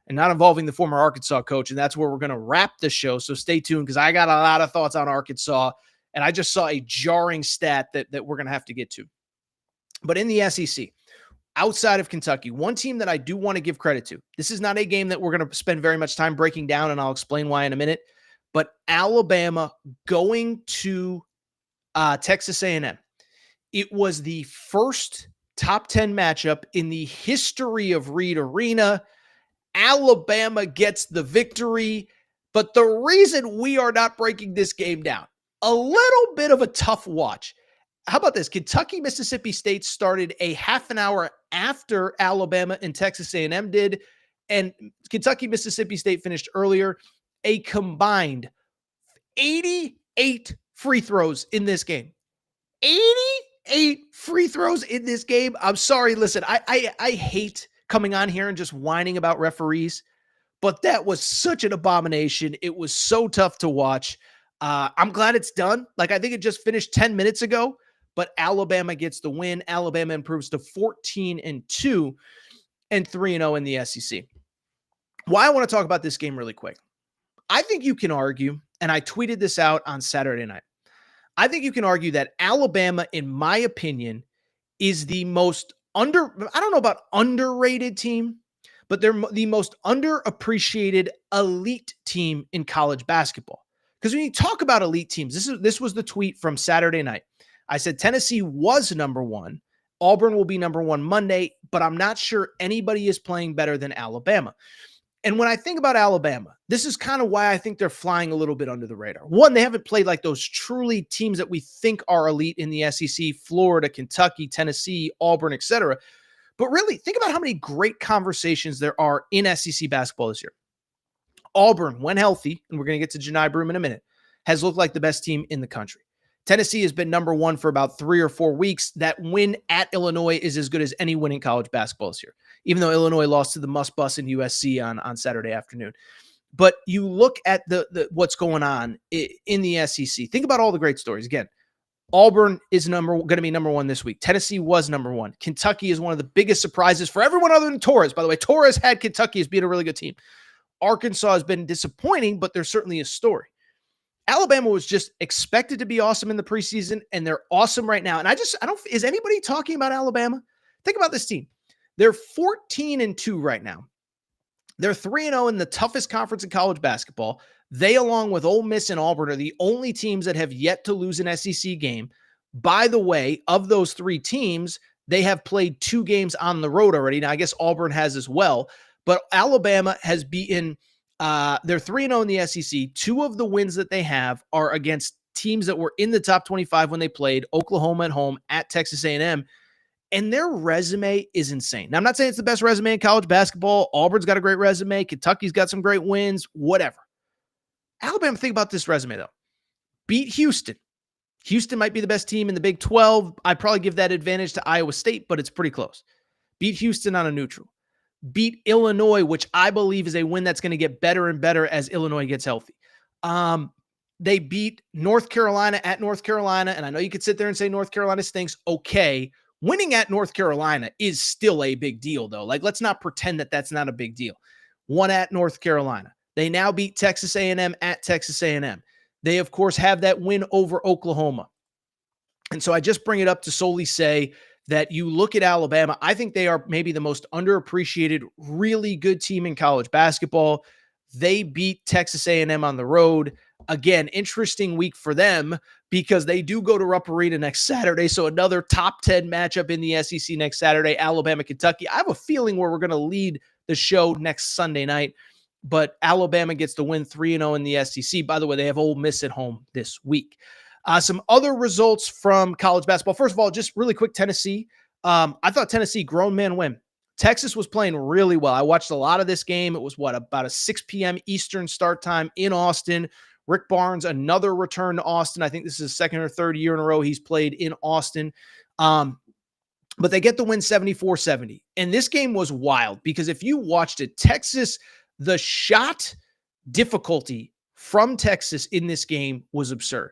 Speaker 1: and not involving the former Arkansas coach. And that's where we're going to wrap the show. So stay tuned because I got a lot of thoughts on Arkansas. And I just saw a jarring stat that we're going to have to get to. But in the SEC, outside of Kentucky, one team that I do want to give credit to, this is not a game that we're going to spend very much time breaking down, and I'll explain why in a minute, but Alabama going to Texas A&M. It was the first top 10 matchup in the history of Reed Arena. Alabama gets the victory, but the reason we are not breaking this game down, a little bit of a tough watch. How about this? Kentucky, Mississippi State started a half an hour after Alabama and Texas A&M did, and Kentucky, Mississippi State finished earlier. A combined 88 free throws in this game. 88 free throws in this game. I'm sorry. Listen, I hate coming on here and just whining about referees, but that was such an abomination. It was so tough to watch. I'm glad it's done. Like, I think it just finished 10 minutes ago. But Alabama gets the win. Alabama improves to 14-2 and 3-0 in the SEC. Why I want to talk about this game really quick. I think you can argue, and I tweeted this out on Saturday night. I think you can argue that Alabama, in my opinion, is the most I don't know about underrated team, but they're the most underappreciated elite team in college basketball. Because when you talk about elite teams, this was the tweet from Saturday night. I said Tennessee was number 1. Auburn will be number 1 Monday, but I'm not sure anybody is playing better than Alabama. And when I think about Alabama, this is kind of why I think they're flying a little bit under the radar. One, they haven't played like those truly teams that we think are elite in the SEC, Florida, Kentucky, Tennessee, Auburn, etc. But really, think about how many great conversations there are in SEC basketball this year. Auburn, when healthy, and we're going to get to Johni Broome in a minute, has looked like the best team in the country. Tennessee has been number one for about 3 or 4 weeks. That win at Illinois is as good as any win in college basketball this year, even though Illinois lost to the must bus in USC on Saturday afternoon. But you look at the what's going on in the SEC. Think about all the great stories. Again, Auburn is going to be number one this week. Tennessee was number one. Kentucky is one of the biggest surprises for everyone other than Torres. By the way, Torres had Kentucky as being a really good team. Arkansas has been disappointing, but there's certainly a story. Alabama was just expected to be awesome in the preseason, and they're awesome right now. And I don't, is anybody talking about Alabama? Think about this team. They're 14-2 right now. They're 3-0 in the toughest conference in college basketball. They, along with Ole Miss and Auburn, are the only teams that have yet to lose an SEC game. By the way, of those 3 teams, they have played 2 games on the road already. Now, I guess Auburn has as well, but Alabama has beaten. They're 3-0 in the SEC. 2 of the wins that they have are against teams that were in the top 25 when they played, Oklahoma at home, at Texas A&M, and their resume is insane. Now, I'm not saying it's the best resume in college basketball. Auburn's got a great resume. Kentucky's got some great wins, whatever. Alabama, think about this resume, though. Beat Houston. Houston might be the best team in the Big 12. I'd probably give that advantage to Iowa State, but it's pretty close. Beat Houston on a neutral. Beat Illinois, which I believe is a win that's going to get better and better as Illinois gets healthy. They beat North Carolina at North Carolina, and I know you could sit there and say North Carolina stinks. Okay, winning at North Carolina is still a big deal, though. Like, let's not pretend that that's not a big deal. Won at North Carolina. They now beat Texas A&M at Texas A&M. They, of course, have that win over Oklahoma. And so I just bring it up to solely say that you look at Alabama, I think they are maybe the most underappreciated, really good team in college basketball. They beat Texas A&M on the road. Again, interesting week for them because they do go to Rupp Arena next Saturday. So another top 10 matchup in the SEC next Saturday, Alabama, Kentucky. I have a feeling where we're going to lead the show next Sunday night, but Alabama gets the win 3-0 in the SEC. By the way, they have Ole Miss at home this week. Some other results from college basketball. First of all, just really quick, Tennessee. I thought Tennessee, grown man win. Texas was playing really well. I watched a lot of this game. It was about a 6 p.m. Eastern start time in Austin. Rick Barnes, another return to Austin. I think this is his 2nd or 3rd year in a row he's played in Austin. But they get the win 74-70. And this game was wild because if you watched it, Texas, the shot difficulty from Texas in this game was absurd.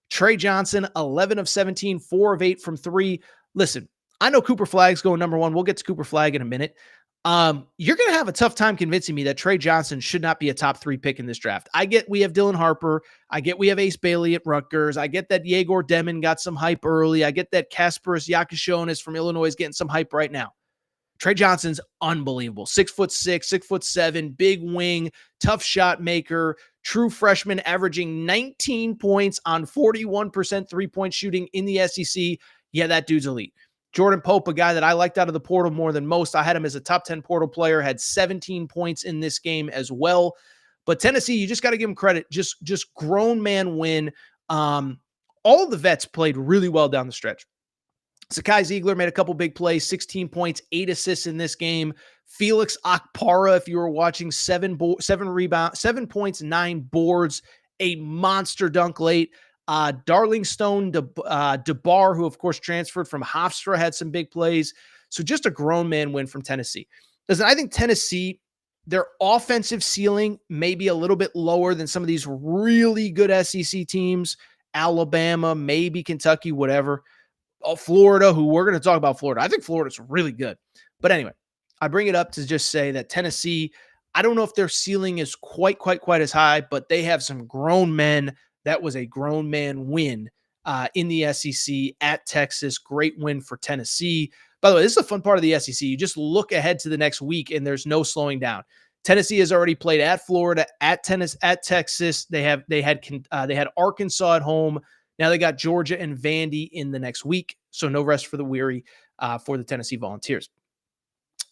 Speaker 1: Trey Johnson, 11 of 17, 4 of 8 from 3. Listen, I know Cooper Flagg's going number 1. We'll get to Cooper Flagg in a minute. You're going to have a tough time convincing me that Trey Johnson should not be a top 3 pick in this draft. I get we have Dylan Harper. I get we have Ace Bailey at Rutgers. I get that Yegor Demon got some hype early. I get that Kasparis Yakashonis from Illinois is getting some hype right now. Trey Johnson's unbelievable. 6'6", 6'7", big wing, tough shot maker, true freshman, averaging 19 points on 41% three-point shooting in the SEC. Yeah, that dude's elite. Jordan Pope, a guy that I liked out of the portal more than most. I had him as a top 10 portal player, had 17 points in this game as well. But Tennessee, you just got to give them credit. Just grown man win. All of the vets played really well down the stretch. Sakai Ziegler made a couple big plays, 16 points, 8 assists in this game. Felix Akpara, if you were watching, 7 rebounds, 7 points, 9 boards, a monster dunk late. Darling Stone DeBar, who of course transferred from Hofstra, had some big plays. So just a grown man win from Tennessee. Listen, I think Tennessee, their offensive ceiling may be a little bit lower than some of these really good SEC teams. Alabama, maybe Kentucky, whatever. Florida, who we're going to talk about Florida. I think Florida's really good. But anyway, I bring it up to just say that Tennessee, I don't know if their ceiling is quite as high, but they have some grown men. That was a grown man win in the SEC at Texas. Great win for Tennessee. By the way, this is a fun part of the SEC. You just look ahead to the next week, and there's no slowing down. Tennessee has already played at Florida, at Texas. They had Arkansas at home. Now they got Georgia and Vandy in the next week, so no rest for the weary for the Tennessee Volunteers.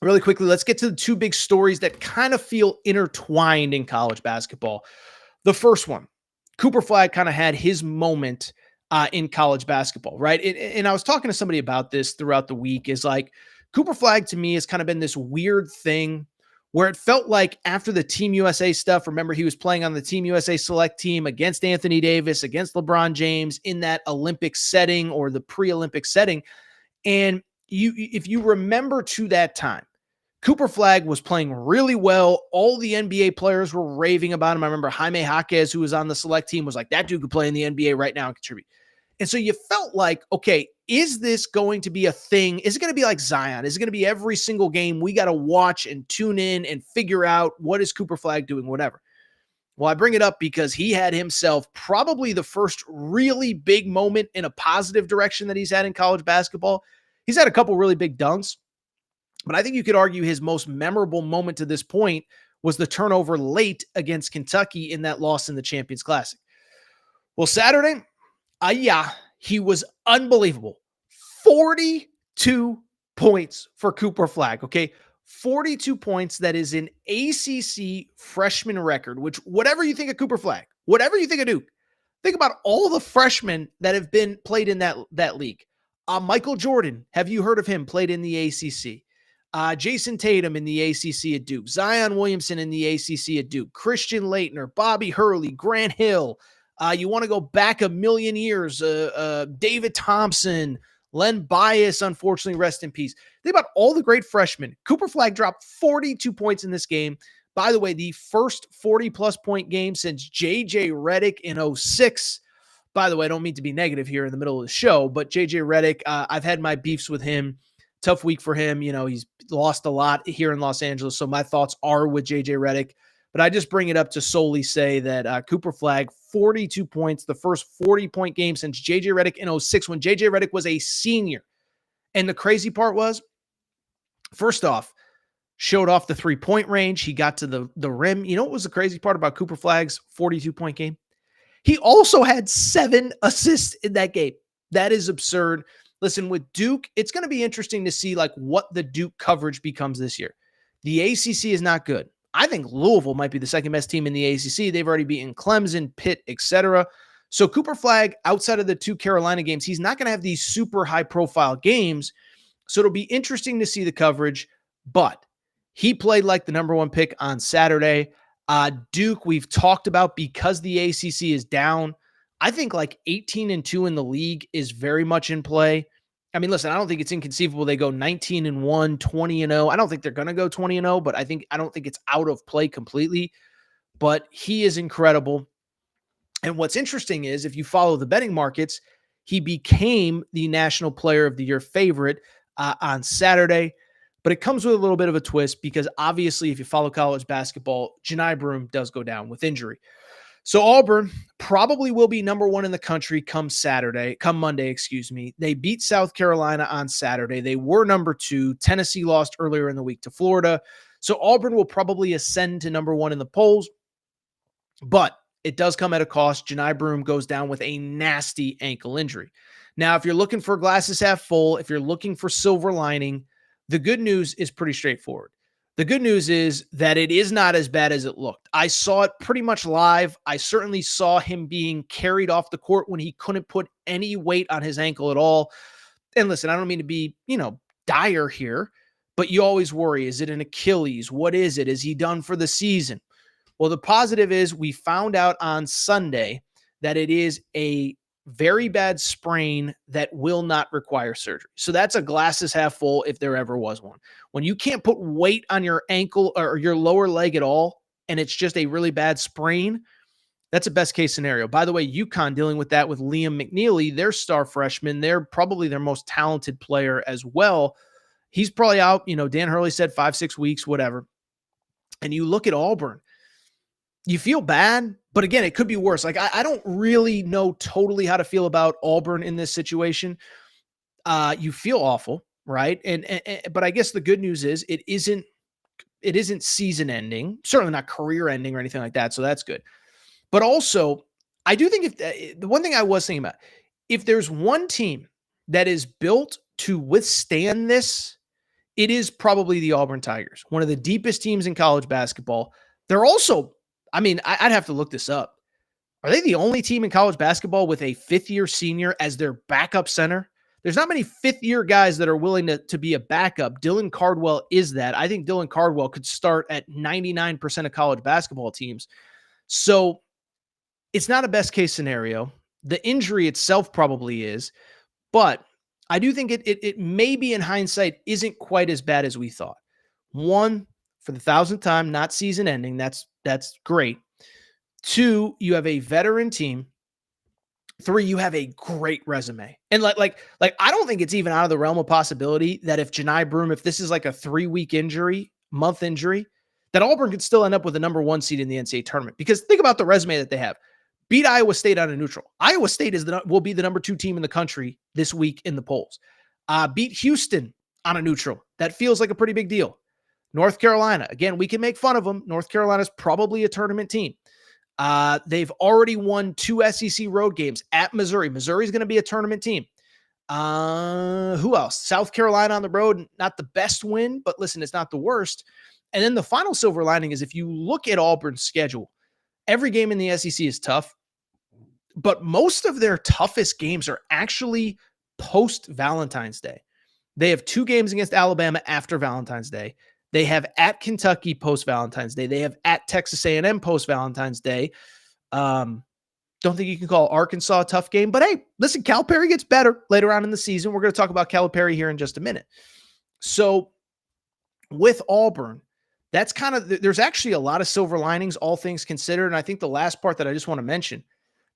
Speaker 1: Really quickly, let's get to the two big stories that kind of feel intertwined in college basketball. The first one, Cooper Flagg kind of had his moment in college basketball, right? And I was talking to somebody about this throughout the week, is like Cooper Flagg to me has kind of been this weird thing where it felt like after the Team USA stuff, remember he was playing on the Team USA select team against Anthony Davis, against LeBron James in that Olympic setting or the pre-Olympic setting. And if you remember to that time, Cooper Flagg was playing really well. All the NBA players were raving about him. I remember Jaime Jaquez, who was on the select team, was like, that dude could play in the NBA right now and contribute. And so you felt like, okay, is this going to be a thing? Is it going to be like Zion? Is it going to be every single game we got to watch and tune in and figure out what is Cooper Flagg doing, whatever? Well, I bring it up because he had himself probably the first really big moment in a positive direction that he's had in college basketball. He's had a couple really big dunks, but I think you could argue his most memorable moment to this point was the turnover late against Kentucky in that loss in the Champions Classic. Well, Saturday, he was unbelievable. 42 points for Cooper Flagg, okay? 42 points. That is an ACC freshman record, which whatever you think of Cooper Flagg, whatever you think of Duke, think about all the freshmen that have been played in that league. Michael Jordan, have you heard of him? Played in the ACC. Jason Tatum in the ACC at Duke. Zion Williamson in the ACC at Duke. Christian Laettner, Bobby Hurley, Grant Hill. You want to go back a million years. David Thompson, Len Bias, unfortunately, rest in peace. Think about all the great freshmen. Cooper Flagg dropped 42 points in this game. By the way, the first 40-plus point game since J.J. Redick in 06. By the way, I don't mean to be negative here in the middle of the show, but J.J. Redick, I've had my beefs with him. Tough week for him. You know, he's lost a lot here in Los Angeles, so my thoughts are with J.J. Redick. But I just bring it up to solely say that Cooper Flagg, 42 points, the first 40-point game since J.J. Redick in 06 when J.J. Redick was a senior. And the crazy part was, first off, showed off the three-point range. He got to the rim. You know what was the crazy part about Cooper Flagg's 42-point game? He also had 7 assists in that game. That is absurd. Listen, with Duke, it's going to be interesting to see like what the Duke coverage becomes this year. The ACC is not good. I think Louisville might be the second best team in the ACC. They've already beaten Clemson, Pitt, etc. So Cooper Flagg, outside of the 2 Carolina games, he's not going to have these super high-profile games. So it'll be interesting to see the coverage. But he played like the number 1 pick on Saturday. Duke, we've talked about because the ACC is down. I think like 18-2 in the league is very much in play. I mean, listen, I don't think it's inconceivable they go 19-1, 20-0. I don't think they're going to go 20-0, but I don't think it's out of play completely. But he is incredible. And what's interesting is if you follow the betting markets, he became the National Player of the Year favorite on Saturday. But it comes with a little bit of a twist because obviously if you follow college basketball, Johni Broome does go down with injury. So Auburn probably will be number 1 in the country come Monday. They beat South Carolina on Saturday. They were number 2. Tennessee lost earlier in the week to Florida. So Auburn will probably ascend to number 1 in the polls, but it does come at a cost. Johni Broome goes down with a nasty ankle injury. Now, if you're looking for glasses half full, if you're looking for silver lining, the good news is pretty straightforward. The good news is that it is not as bad as it looked. I saw it pretty much live. I certainly saw him being carried off the court when he couldn't put any weight on his ankle at all. And listen, I don't mean to be, dire here, but you always worry. Is it an Achilles? What is it? Is he done for the season? Well, the positive is we found out on Sunday that it is a very bad sprain that will not require surgery. So that's a glasses half full if there ever was one. When you can't put weight on your ankle or your lower leg at all, and it's just a really bad sprain, that's a best case scenario. By the way, UConn dealing with that with Liam McNeely, their star freshman. They're probably their most talented player as well. He's probably out, Dan Hurley said 5-6 weeks, whatever. And you look at Auburn, you feel bad, but again, it could be worse. Like I don't really know totally how to feel about Auburn in this situation. You feel awful, right? But I guess the good news is it isn't season ending, certainly not career ending or anything like that. So that's good. But also, I do think if the one thing I was thinking about, if there's one team that is built to withstand this, it is probably the Auburn Tigers, one of the deepest teams in college basketball. They're also, I mean, I'd have to look this up. Are they the only team in college basketball with a fifth-year senior as their backup center? There's not many fifth-year guys that are willing to be a backup. Dylan Cardwell is that. I think Dylan Cardwell could start at 99% of college basketball teams. So it's not a best-case scenario. The injury itself probably is, but I do think it maybe in hindsight isn't quite as bad as we thought. One, for the 1,000th time, not season ending. That's great. Two, you have a veteran team. Three, you have a great resume. And like I don't think it's even out of the realm of possibility that if Johni Broome, if this is like a 3-week injury, month injury, that Auburn could still end up with a number 1 seed in the NCAA tournament. Because think about the resume that they have. Beat Iowa State on a neutral. Iowa State will be the number 2 team in the country this week in the polls. Beat Houston on a neutral. That feels like a pretty big deal. North Carolina, again, we can make fun of them. North Carolina's probably a tournament team. They've already won 2 SEC road games at Missouri. Missouri's going to be a tournament team. Who else? South Carolina on the road, not the best win, but listen, it's not the worst. And then the final silver lining is if you look at Auburn's schedule, every game in the SEC is tough, but most of their toughest games are actually post-Valentine's Day. They have 2 games against Alabama after Valentine's Day. They have at Kentucky post-Valentine's Day. They have at Texas A&M post-Valentine's Day. Don't think you can call Arkansas a tough game, but hey, listen, Calipari gets better later on in the season. We're going to talk about Calipari here in just a minute. So with Auburn, that's kind of, there's actually a lot of silver linings, all things considered. And I think the last part that I just want to mention,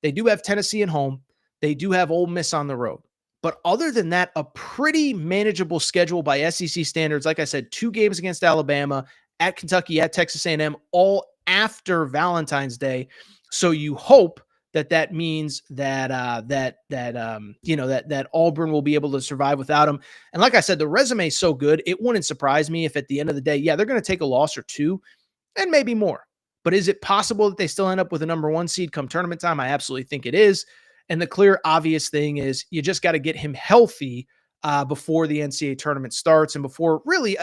Speaker 1: they do have Tennessee at home. They do have Ole Miss on the road. But other than that, a pretty manageable schedule by SEC standards. Like I said, 2 games against Alabama, at Kentucky, at Texas A&M, all after Valentine's Day. So you hope that means that Auburn will be able to survive without him. And like I said, the resume is so good, it wouldn't surprise me if at the end of the day, yeah, they're going to take a loss or 2 and maybe more. But is it possible that they still end up with a number 1 seed come tournament time? I absolutely think it is. And the clear, obvious thing is you just got to get him healthy before the NCAA tournament starts and before really,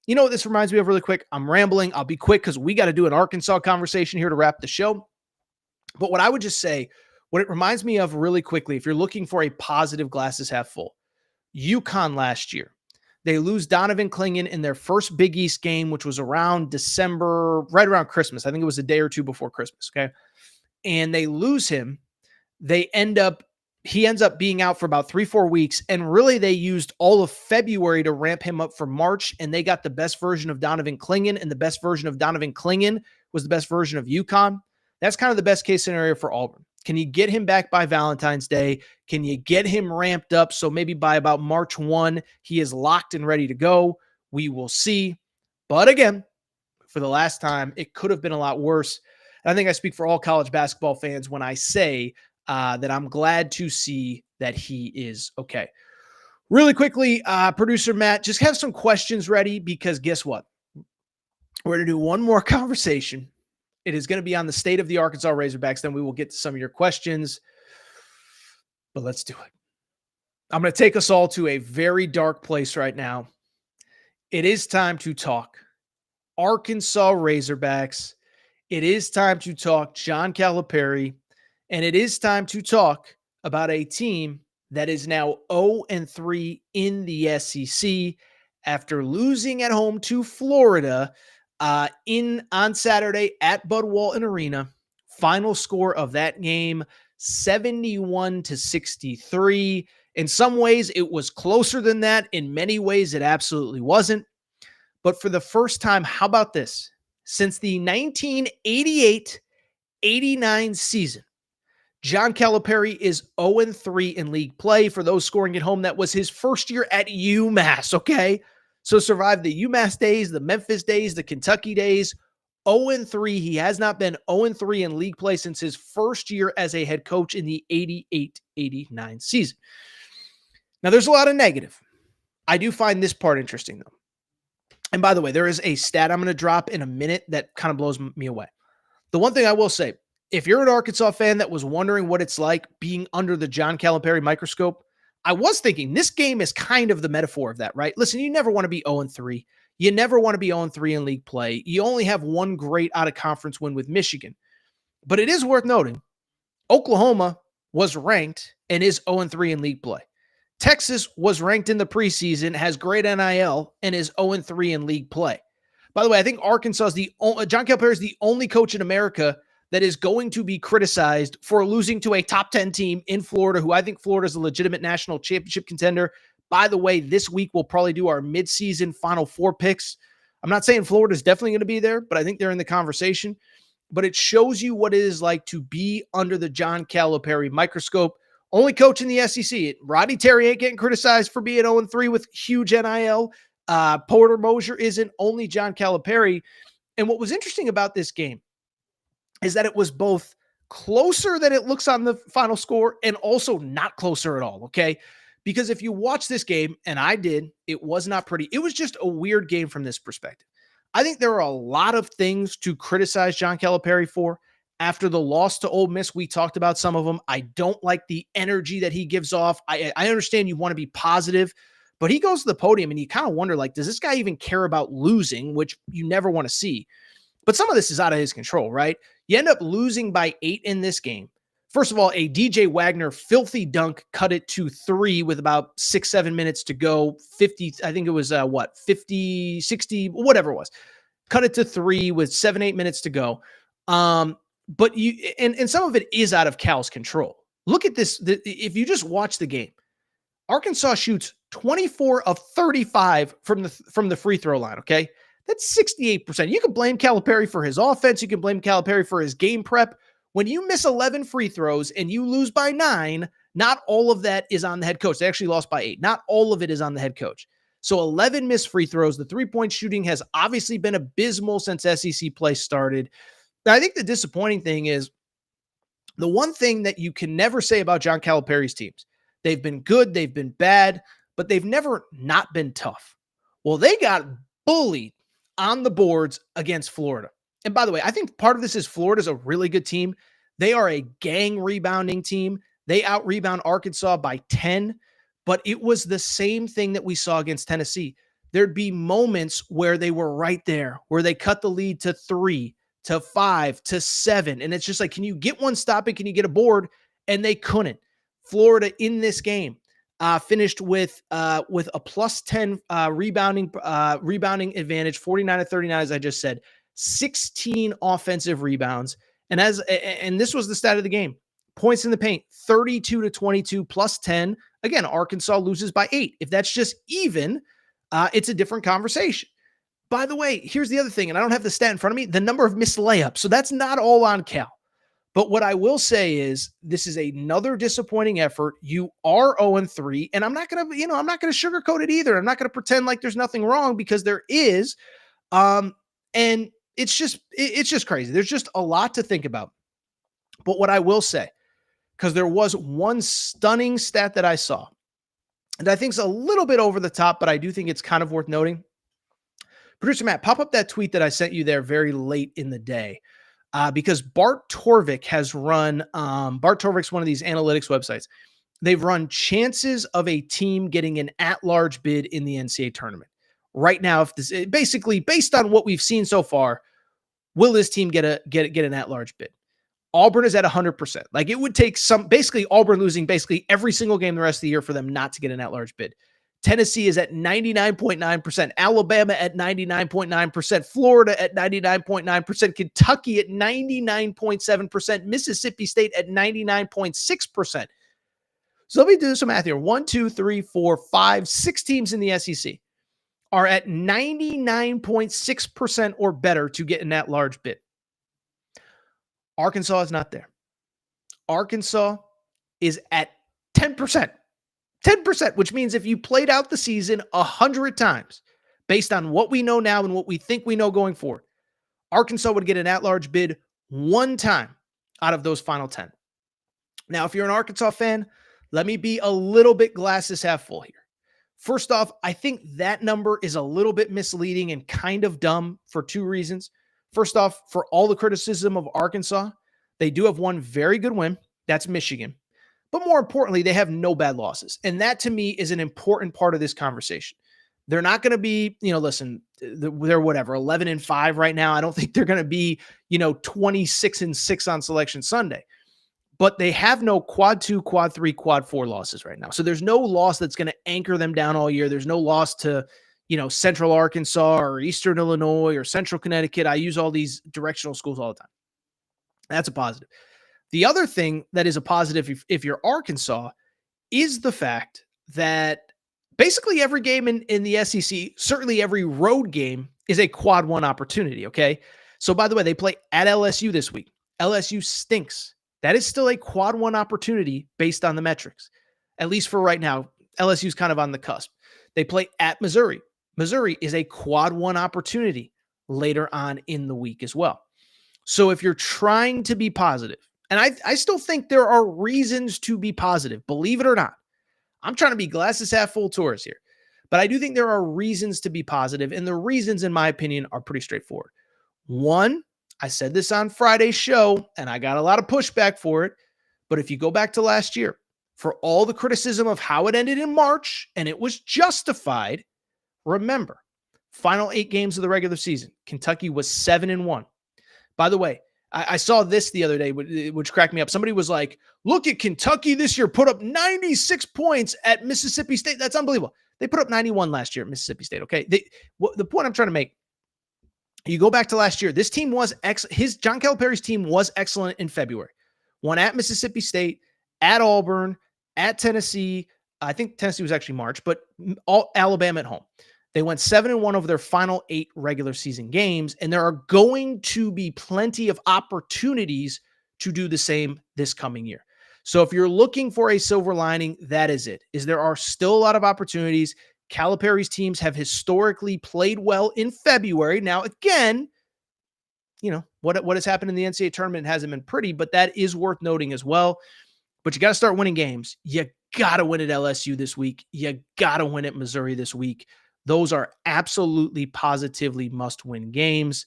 Speaker 1: you know what this reminds me of really quick? I'm rambling. I'll be quick because we got to do an Arkansas conversation here to wrap the show. But what I would just say, what it reminds me of really quickly, if you're looking for a positive glasses half full, UConn last year, they lose Donovan Clingan in their first Big East game, which was around December, right around Christmas. I think it was a day or 2 before Christmas. Okay. And they lose him. He ends up being out for about 3-4 weeks. And really they used all of February to ramp him up for March. And they got the best version of Donovan Clingan, and the best version of Donovan Clingan was the best version of UConn. That's kind of the best case scenario for Auburn. Can you get him back by Valentine's Day? Can you get him ramped up so maybe by about March 1, he is locked and ready to go? We will see. But again, for the last time, it could have been a lot worse. And I think I speak for all college basketball fans when I say that I'm glad to see that he is okay. Really quickly, producer Matt, just have some questions ready because guess what? We're going to do one more conversation. It is going to be on the state of the Arkansas Razorbacks. Then we will get to some of your questions. But let's do it. I'm going to take us all to a very dark place right now. It is time to talk Arkansas Razorbacks. It is time to talk John Calipari. And it is time to talk about a team that is now 0-3 in the SEC after losing at home to Florida on Saturday at Bud Walton Arena. Final score of that game, 71-63. In some ways, it was closer than that. In many ways, it absolutely wasn't. But for the first time, how about this? Since the 1988-89 season, John Calipari is 0-3 in league play. For those scoring at home, that was his first year at UMass, okay? So survived the UMass days, the Memphis days, the Kentucky days. 0-3. He has not been 0-3 in league play since his first year as a head coach in the 88-89 season. Now, there's a lot of negative. I do find this part interesting, though. And by the way, there is a stat I'm going to drop in a minute that kind of blows me away. The one thing I will say, if you're an Arkansas fan that was wondering what it's like being under the John Calipari microscope, I was thinking this game is kind of the metaphor of that, right? Listen, you never want to be 0-3. You never want to be 0-3 in league play. You only have one great out-of-conference win with Michigan. But it is worth noting, Oklahoma was ranked and is 0-3 in league play. Texas was ranked in the preseason, has great NIL, and is 0-3 in league play. By the way, I think Arkansas is John Calipari is the only coach in America that is going to be criticized for losing to a top 10 team in Florida, who I think Florida is a legitimate national championship contender. By the way, this week we'll probably do our midseason Final Four picks. I'm not saying Florida is definitely going to be there, but I think they're in the conversation. But it shows you what it is like to be under the John Calipari microscope. Only coach in the SEC. Rodney Terry ain't getting criticized for being 0-3 with huge NIL. Porter Moser isn't, only John Calipari. And what was interesting about this game is that it was both closer than it looks on the final score and also not closer at all, okay? Because if you watch this game, and I did, it was not pretty. It was just a weird game from this perspective. I think there are a lot of things to criticize John Calipari for. After the loss to Ole Miss, we talked about some of them. I don't like the energy that he gives off. I understand you want to be positive, but he goes to the podium and you kind of wonder, like, does this guy even care about losing, which you never want to see? But some of this is out of his control, right? You end up losing by 8 in this game. First of all, a DJ Wagner filthy dunk cut it to 3 with about 6-7 minutes to go. 50, I think it was 50, 60, whatever it was. Cut it to 3 with 7-8 minutes to go. But you and some of it is out of Cal's control. Look at this. If you just watch the game, Arkansas shoots 24 of 35 from the free throw line, okay? That's 68%. You can blame Calipari for his offense. You can blame Calipari for his game prep. When you miss 11 free throws and you lose by 9, not all of that is on the head coach. They actually lost by 8. Not all of it is on the head coach. So 11 missed free throws. The three-point shooting has obviously been abysmal since SEC play started. Now, I think the disappointing thing is the one thing that you can never say about John Calipari's teams. They've been good, they've been bad, but they've never not been tough. Well, they got bullied on the boards against Florida. And by the way, I think part of this is Florida's a really good team. They are a gang rebounding team. They out-rebound Arkansas by 10, but it was the same thing that we saw against Tennessee. There'd be moments where they were right there, where they cut the lead to 3, to 5, to 7. And it's just like, can you get one stop and can you get a board? And they couldn't. Florida in this game finished with a plus 10 rebounding advantage, 49 to 39, as I just said, 16 offensive rebounds. And this was the stat of the game. Points in the paint, 32 to 22 plus 10. Again, Arkansas loses by 8. If that's just even, it's a different conversation. By the way, here's the other thing, and I don't have the stat in front of me, the number of missed layups. So that's not all on Cal. But what I will say is this is another disappointing effort. You are 0-3, and I'm not going to sugarcoat it either. I'm not going to pretend like there's nothing wrong, because there is. And it's just crazy. There's just a lot to think about. But what I will say, because there was one stunning stat that I saw, and I think it's a little bit over the top, but I do think it's kind of worth noting. Producer Matt, pop up that tweet that I sent you there very late in the day. Because Bart Torvik has run, Bart Torvik's one of these analytics websites. They've run chances of a team getting an at-large bid in the NCAA tournament. Right now, if this basically based on what we've seen so far, will this team get an at-large bid? Auburn is at 100%. Like, it would take basically Auburn losing basically every single game the rest of the year for them not to get an at-large bid. Tennessee is at 99.9%, Alabama at 99.9%, Florida at 99.9%, Kentucky at 99.7%, Mississippi State at 99.6%. So let me do some math here. 1, 2, 3, 4, 5, 6 teams in the SEC are at 99.6% or better to get an at-large bid. Arkansas is not there. Arkansas is at 10%. 10%, which means if you played out the season 100 times, based on what we know now and what we think we know going forward, Arkansas would get an at-large bid 1 time out of those final 10. Now, if you're an Arkansas fan, let me be a little bit glasses half full here. First off, I think that number is a little bit misleading and kind of dumb for 2 reasons. First off, for all the criticism of Arkansas, they do have one very good win. That's Michigan. But more importantly, they have no bad losses. And that to me is an important part of this conversation. They're not going to be, listen, they're whatever, 11-5 right now. I don't think they're going to be, 26-6 on Selection Sunday. But they have no quad 2, quad 3, quad 4 losses right now. So there's no loss that's going to anchor them down all year. There's no loss to, Central Arkansas or Eastern Illinois or Central Connecticut. I use all these directional schools all the time. That's a positive. The other thing that is a positive if you're Arkansas is the fact that basically every game in the SEC, certainly every road game, is a quad 1 opportunity, okay? So by the way, they play at LSU this week. LSU stinks. That is still a quad 1 opportunity based on the metrics, at least for right now. LSU's kind of on the cusp. They play at Missouri. Missouri is a quad 1 opportunity later on in the week as well. So if you're trying to be positive, and I still think there are reasons to be positive, believe it or not. I'm trying to be glasses half full Torres here, but I do think there are reasons to be positive, and the reasons, in my opinion, are pretty straightforward. One, I said this on Friday's show, and I got a lot of pushback for it, but if you go back to last year, for all the criticism of how it ended in March, and it was justified, remember, final 8 games of the regular season, Kentucky was 7-1. By the way, I saw this the other day, which cracked me up. Somebody was like, look at Kentucky this year, put up 96 points at Mississippi State. That's unbelievable. They put up 91 last year at Mississippi State, okay? The point I'm trying to make, you go back to last year, this team was John Calipari's team was excellent in February. Won at Mississippi State, at Auburn, at Tennessee. I think Tennessee was actually March, but all Alabama at home. They went 7-1 over their final 8 regular season games, and there are going to be plenty of opportunities to do the same this coming year. So if you're looking for a silver lining, that is it. There are still a lot of opportunities. Calipari's teams have historically played well in February. Now, again, what has happened in the NCAA tournament hasn't been pretty, but that is worth noting as well. But you got to start winning games. You got to win at LSU this week. You got to win at Missouri this week. Those are absolutely positively must-win games.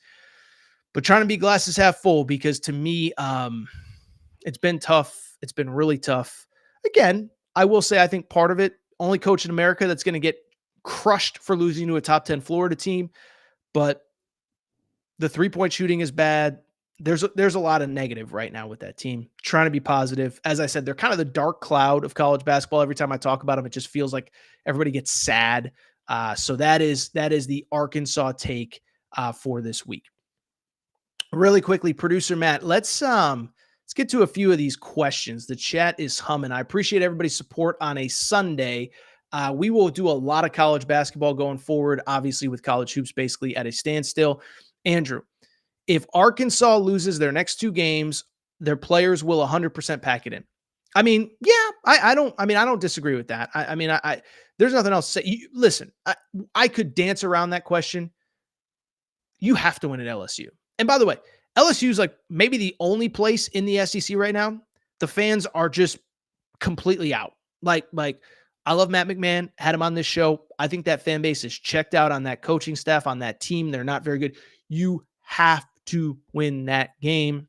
Speaker 1: But trying to be glasses half full, because to me, it's been tough. It's been really tough. Again, I will say I think part of it, only coach in America that's going to get crushed for losing to a top 10 Florida team. But the three-point shooting is bad. There's a lot of negative right now with that team. Trying to be positive. As I said, they're kind of the dark cloud of college basketball. Every time I talk about them, it just feels like everybody gets sad. So that is the Arkansas take for this week. Really quickly, producer Matt, let's get to a few of these questions. The chat is humming. I appreciate everybody's support on a Sunday. We will do a lot of college basketball going forward, obviously with college hoops basically at a standstill. Andrew, if Arkansas loses their next 2 games, their players will 100% pack it in. I mean, yeah, I don't disagree with that. There's nothing else to say. Listen, I could dance around that question. You have to win at LSU. And by the way, LSU is like maybe the only place in the SEC right now. The fans are just completely out. Like I love Matt McMahon, had him on this show. I think that fan base is checked out on that coaching staff, on that team. They're not very good. You have to win that game.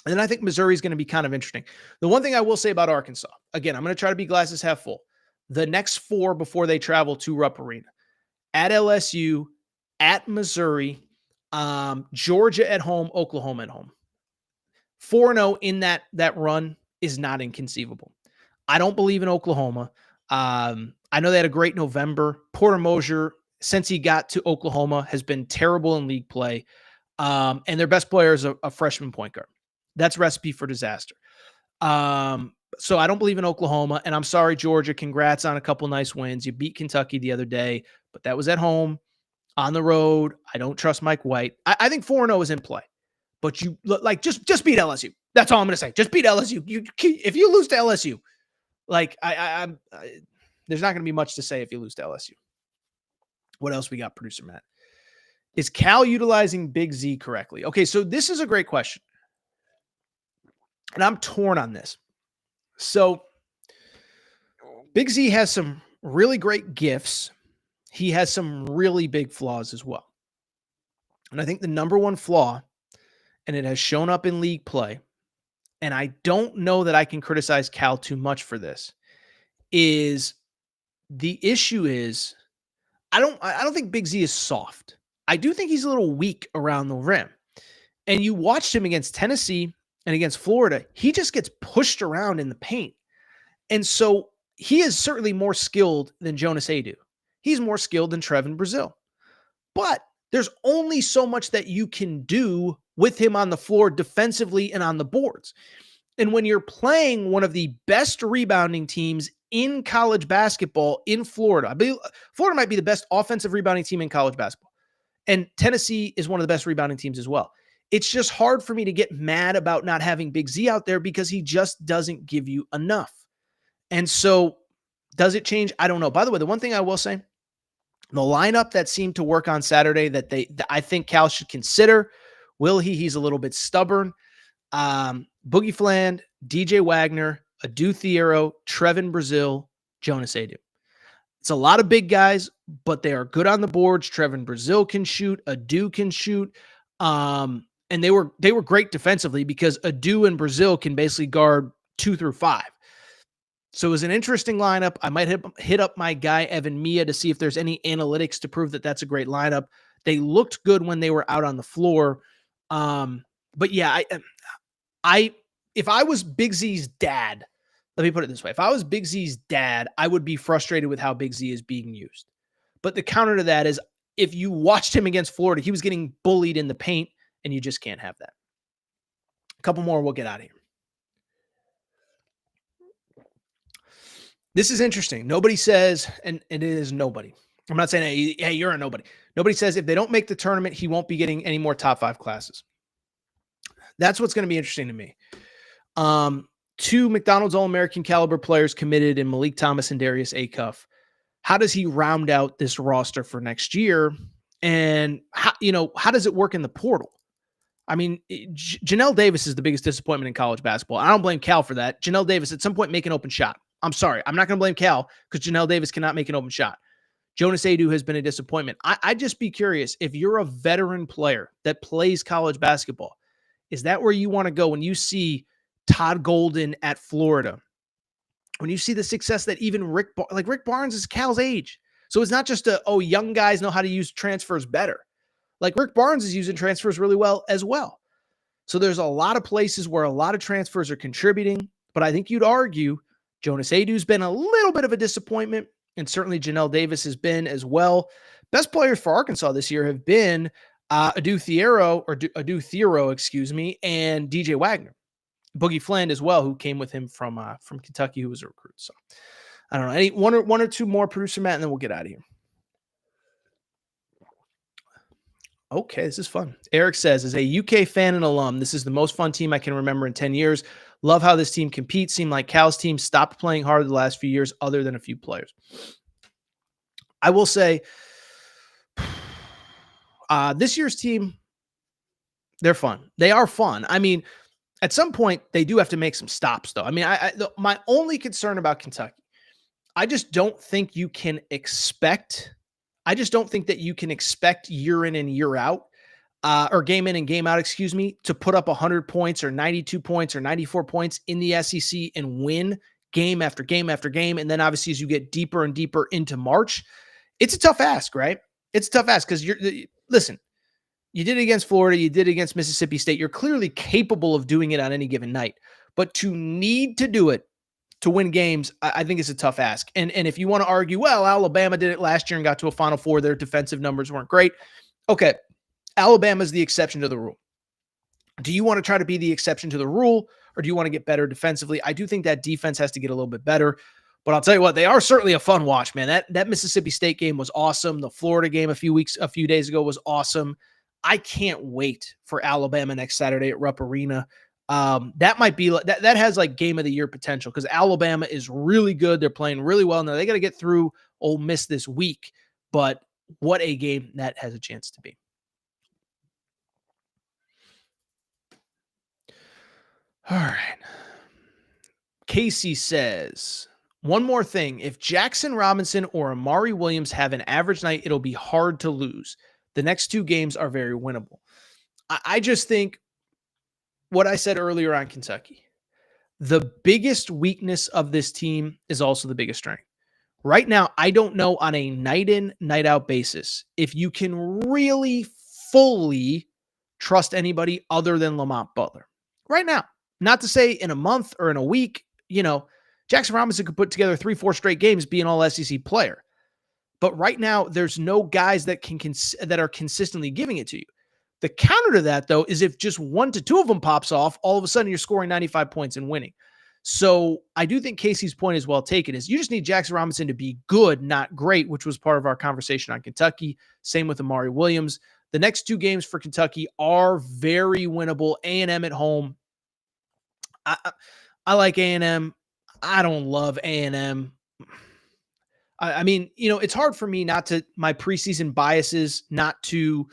Speaker 1: And then I think Missouri is going to be kind of interesting. The one thing I will say about Arkansas, again, I'm going to try to be glasses half full. The next 4 before they travel to Rupp Arena, at LSU, at Missouri, Georgia at home, Oklahoma at home. 4-0 in that run is not inconceivable. I don't believe in Oklahoma. I know they had a great November. Porter Moser, since he got to Oklahoma, has been terrible in league play. And their best player is a freshman point guard. That's recipe for disaster. So I don't believe in Oklahoma. And I'm sorry, Georgia. Congrats on a couple nice wins. You beat Kentucky the other day, but that was at home. On the road, I don't trust Mike White. I think 4-0 is in play. But you like just beat LSU. That's all I'm going to say. Just beat LSU. If you lose to LSU, like there's not going to be much to say if you lose to LSU. What else we got, producer Matt? Is Cal utilizing Big Z correctly? Okay, so this is a great question. And I'm torn on this. So Big Z has some really great gifts. He has some really big flaws as well. And I think the number one flaw, and it has shown up in league play, and I don't know that I can criticize Cal too much for this, is the issue is I don't think Big Z is soft. I do think he's a little weak around the rim. And you watched him against Tennessee and against Florida. He just gets pushed around in the paint. And so he is certainly more skilled than Jonas Adu. He's more skilled than Trevin Brazil. But there's only so much that you can do with him on the floor defensively and on the boards. And when you're playing one of the best rebounding teams in college basketball in Florida, I believe Florida might be the best offensive rebounding team in college basketball. And Tennessee is one of the best rebounding teams as well. It's just hard for me to get mad about not having Big Z out there because he just doesn't give you enough. And so does it change? I don't know. By the way, the one thing I will say, the lineup that seemed to work on Saturday that I think Cal should consider, he's a little bit stubborn. Boogie Fland, DJ Wagner, Adu Thiero, Trevin Brazil, Jonas Adu. It's a lot of big guys, but they are good on the boards. Trevin Brazil can shoot. Adu can shoot. And they were great defensively because Adu and Brazil can basically guard 2 through 5. So it was an interesting lineup. I might hit up my guy, Evan Mia, to see if there's any analytics to prove that that's a great lineup. They looked good when they were out on the floor. But yeah, if I was Big Z's dad, let me put it this way. If I was Big Z's dad, I would be frustrated with how Big Z is being used. But the counter to that is if you watched him against Florida, he was getting bullied in the paint, and you just can't have that. A couple more, we'll get out of here. This is interesting. Nobody says, and it is nobody. I'm not saying, hey, you're a nobody. Nobody says if they don't make the tournament, he won't be getting any more top 5 classes. That's what's going to be interesting to me. 2 McDonald's All-American caliber players committed in Malik Thomas and Darius Acuff. How does he round out this roster for next year? And how does it work in the portal? I mean, Janelle Davis is the biggest disappointment in college basketball. I don't blame Cal for that. Janelle Davis at some point make an open shot. I'm sorry. I'm not going to blame Cal because Janelle Davis cannot make an open shot. Jonas Adu has been a disappointment. I'd just be curious, if you're a veteran player that plays college basketball, is that where you want to go when you see Todd Golden at Florida? When you see the success that even Rick Barnes is Cal's age. So it's not just young guys know how to use transfers better. Like Rick Barnes is using transfers really well as well. So there's a lot of places where a lot of transfers are contributing, but I think you'd argue Jonas Adu's been a little bit of a disappointment, and certainly Janelle Davis has been as well. Best players for Arkansas this year have been Adu Thiero, and DJ Wagner. Boogie Fland as well, who came with him from Kentucky, who was a recruit. So I don't know. Any one or two more, producer Matt, and then we'll get out of here. Okay, this is fun. Eric says, as a UK fan and alum, this is the most fun team I can remember in 10 years. Love how this team competes. Seemed like Cal's team stopped playing hard the last few years, other than a few players. I will say, this year's team, they're fun. They are fun. I mean, at some point, they do have to make some stops, though. I mean, my only concern about Kentucky, I just don't think you can expect year in and year out, or game in and game out, to put up 100 points or 92 points or 94 points in the SEC and win game after game after game. And then obviously as you get deeper and deeper into March, it's a tough ask, right? It's a tough ask because listen, you did it against Florida, you did it against Mississippi State. You're clearly capable of doing it on any given night, but to need to do it to win games, I think it's a tough ask. And if you want to argue, well, Alabama did it last year and got to a Final Four, their defensive numbers weren't great. Okay, Alabama's the exception to the rule. Do you want to try to be the exception to the rule, or do you want to get better defensively? I do think that defense has to get a little bit better. But I'll tell you what, they are certainly a fun watch, man. That Mississippi State game was awesome. The Florida game a few days ago was awesome. I can't wait for Alabama next Saturday at Rupp Arena. That might be that has like game of the year potential because Alabama is really good. They're playing really well. Now they got to get through Ole Miss this week, but what a game that has a chance to be. All right. Casey says, one more thing. If Jackson Robinson or Amari Williams have an average night, it'll be hard to lose. The next 2 games are very winnable. I just think what I said earlier on Kentucky, The biggest weakness of this team is also the biggest strength. Right now, I don't know on a night in, night out basis if you can really fully trust anybody other than Lamont Butler. Right now, not to say in a month or in a week, Jackson Robinson could put together 3-4 straight games, be an all SEC player. But right now, there's no guys that that are consistently giving it to you. The counter to that, though, is if just 1 to 2 of them pops off, all of a sudden you're scoring 95 points and winning. So I do think Casey's point is well taken, is you just need Jackson Robinson to be good, not great, which was part of our conversation on Kentucky. Same with Amari Williams. The next 2 games for Kentucky are very winnable. A&M at home. I like A&M. I don't love A&M. I mean, it's hard for me not to, my preseason biases, not to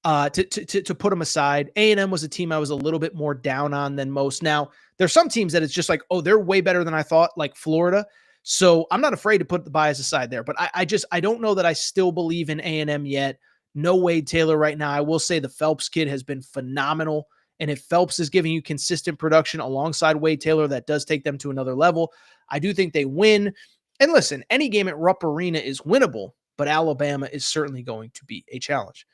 Speaker 1: put them aside. A&M was a team I was a little bit more down on than most. Now, there's some teams that it's just like, oh, they're way better than I thought, like Florida. So I'm not afraid to put the bias aside there. But I don't know that I still believe in A&M yet. No Wade Taylor right now. I will say the Phelps kid has been phenomenal. And if Phelps is giving you consistent production alongside Wade Taylor, that does take them to another level. I do think they win. And listen, any game at Rupp Arena is winnable, but Alabama is certainly going to be a challenge.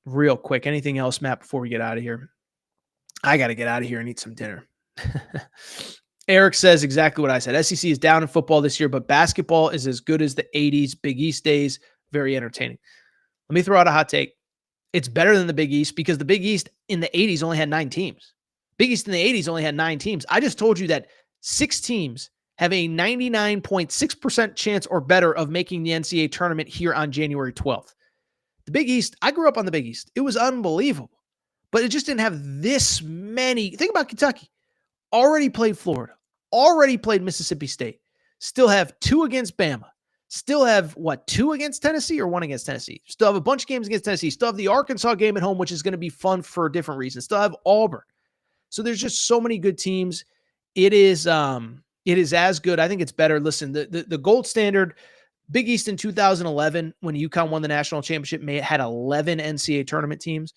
Speaker 1: Real quick, anything else, Matt, before we get out of here? I got to get out of here and eat some dinner. Eric says exactly what I said. SEC is down in football this year, but basketball is as good as the 80s, Big East days. Very entertaining. Let me throw out a hot take. It's better than the Big East because the Big East in the 80s only had 9 teams. Big East in the 80s only had 9 teams. I just told you that 6 teams have a 99.6% chance or better of making the NCAA tournament here on January 12th. The Big East, I grew up on the Big East. It was unbelievable. But it just didn't have this many. Think about Kentucky. Already played Florida. Already played Mississippi State. Still have 2 against Bama. Still have, 2 against Tennessee or 1 against Tennessee? Still have a bunch of games against Tennessee. Still have the Arkansas game at home, which is going to be fun for different reasons. Still have Auburn. So there's just so many good teams. It is as good. I think it's better. Listen, the gold standard, Big East in 2011, when UConn won the national championship, had 11 NCAA tournament teams.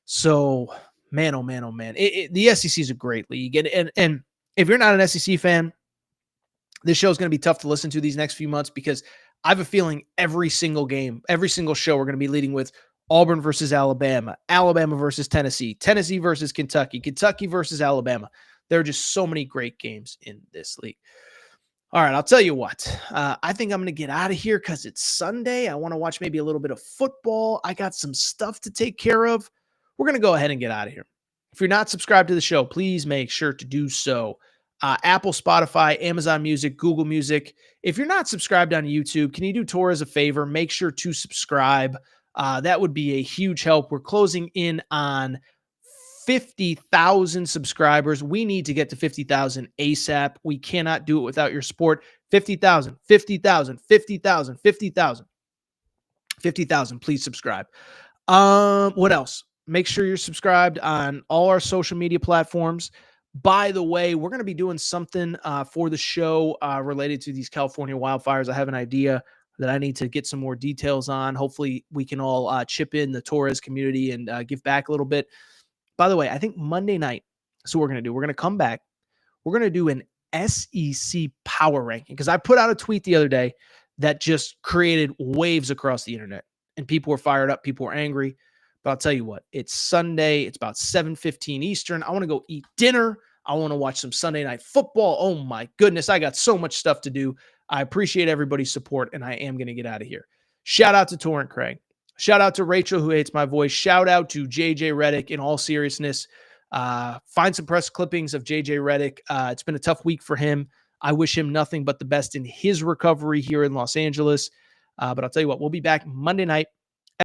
Speaker 1: So, man, oh, man, oh, man. The SEC is a great league. And if you're not an SEC fan, this show is going to be tough to listen to these next few months because I have a feeling every single game, every single show, we're going to be leading with Auburn versus Alabama, Alabama versus Tennessee, Tennessee versus Kentucky, Kentucky versus Alabama. There are just so many great games in this league. All right, I'll tell you what. I think I'm going to get out of here because it's Sunday. I want to watch maybe a little bit of football. I got some stuff to take care of. We're going to go ahead and get out of here. If you're not subscribed to the show, please make sure to do so. Apple, Spotify, Amazon Music, Google Music. If you're not subscribed on YouTube, can you do Torres a favor? Make sure to subscribe. That would be a huge help. We're closing in on 50,000 subscribers. We need to get to 50,000 ASAP. We cannot do it without your support. 50,000, 50,000, 50,000, 50,000, 50,000. Please subscribe. What else? Make sure you're subscribed on all our social media platforms. By the way, we're going to be doing something for the show related to these California wildfires. I have an idea that I need to get some more details on. Hopefully we can all chip in the Torres community and give back a little bit. By the way, I think Monday night, so we're going to do, we're going to come back. We're going to do an SEC power ranking because I put out a tweet the other day that just created waves across the internet and people were fired up. People were angry. But I'll tell you what, it's Sunday. It's about 7:15 Eastern. I want to go eat dinner. I want to watch some Sunday night football. Oh my goodness. I got so much stuff to do. I appreciate everybody's support and I am going to get out of here. Shout out to Torrent Craig. Shout out to Rachel, who hates my voice. Shout out to JJ Redick. In all seriousness, find some press clippings of JJ Redick. It's been a tough week for him. I wish him nothing but the best in his recovery here in Los Angeles. But I'll tell you what, we'll be back Monday night.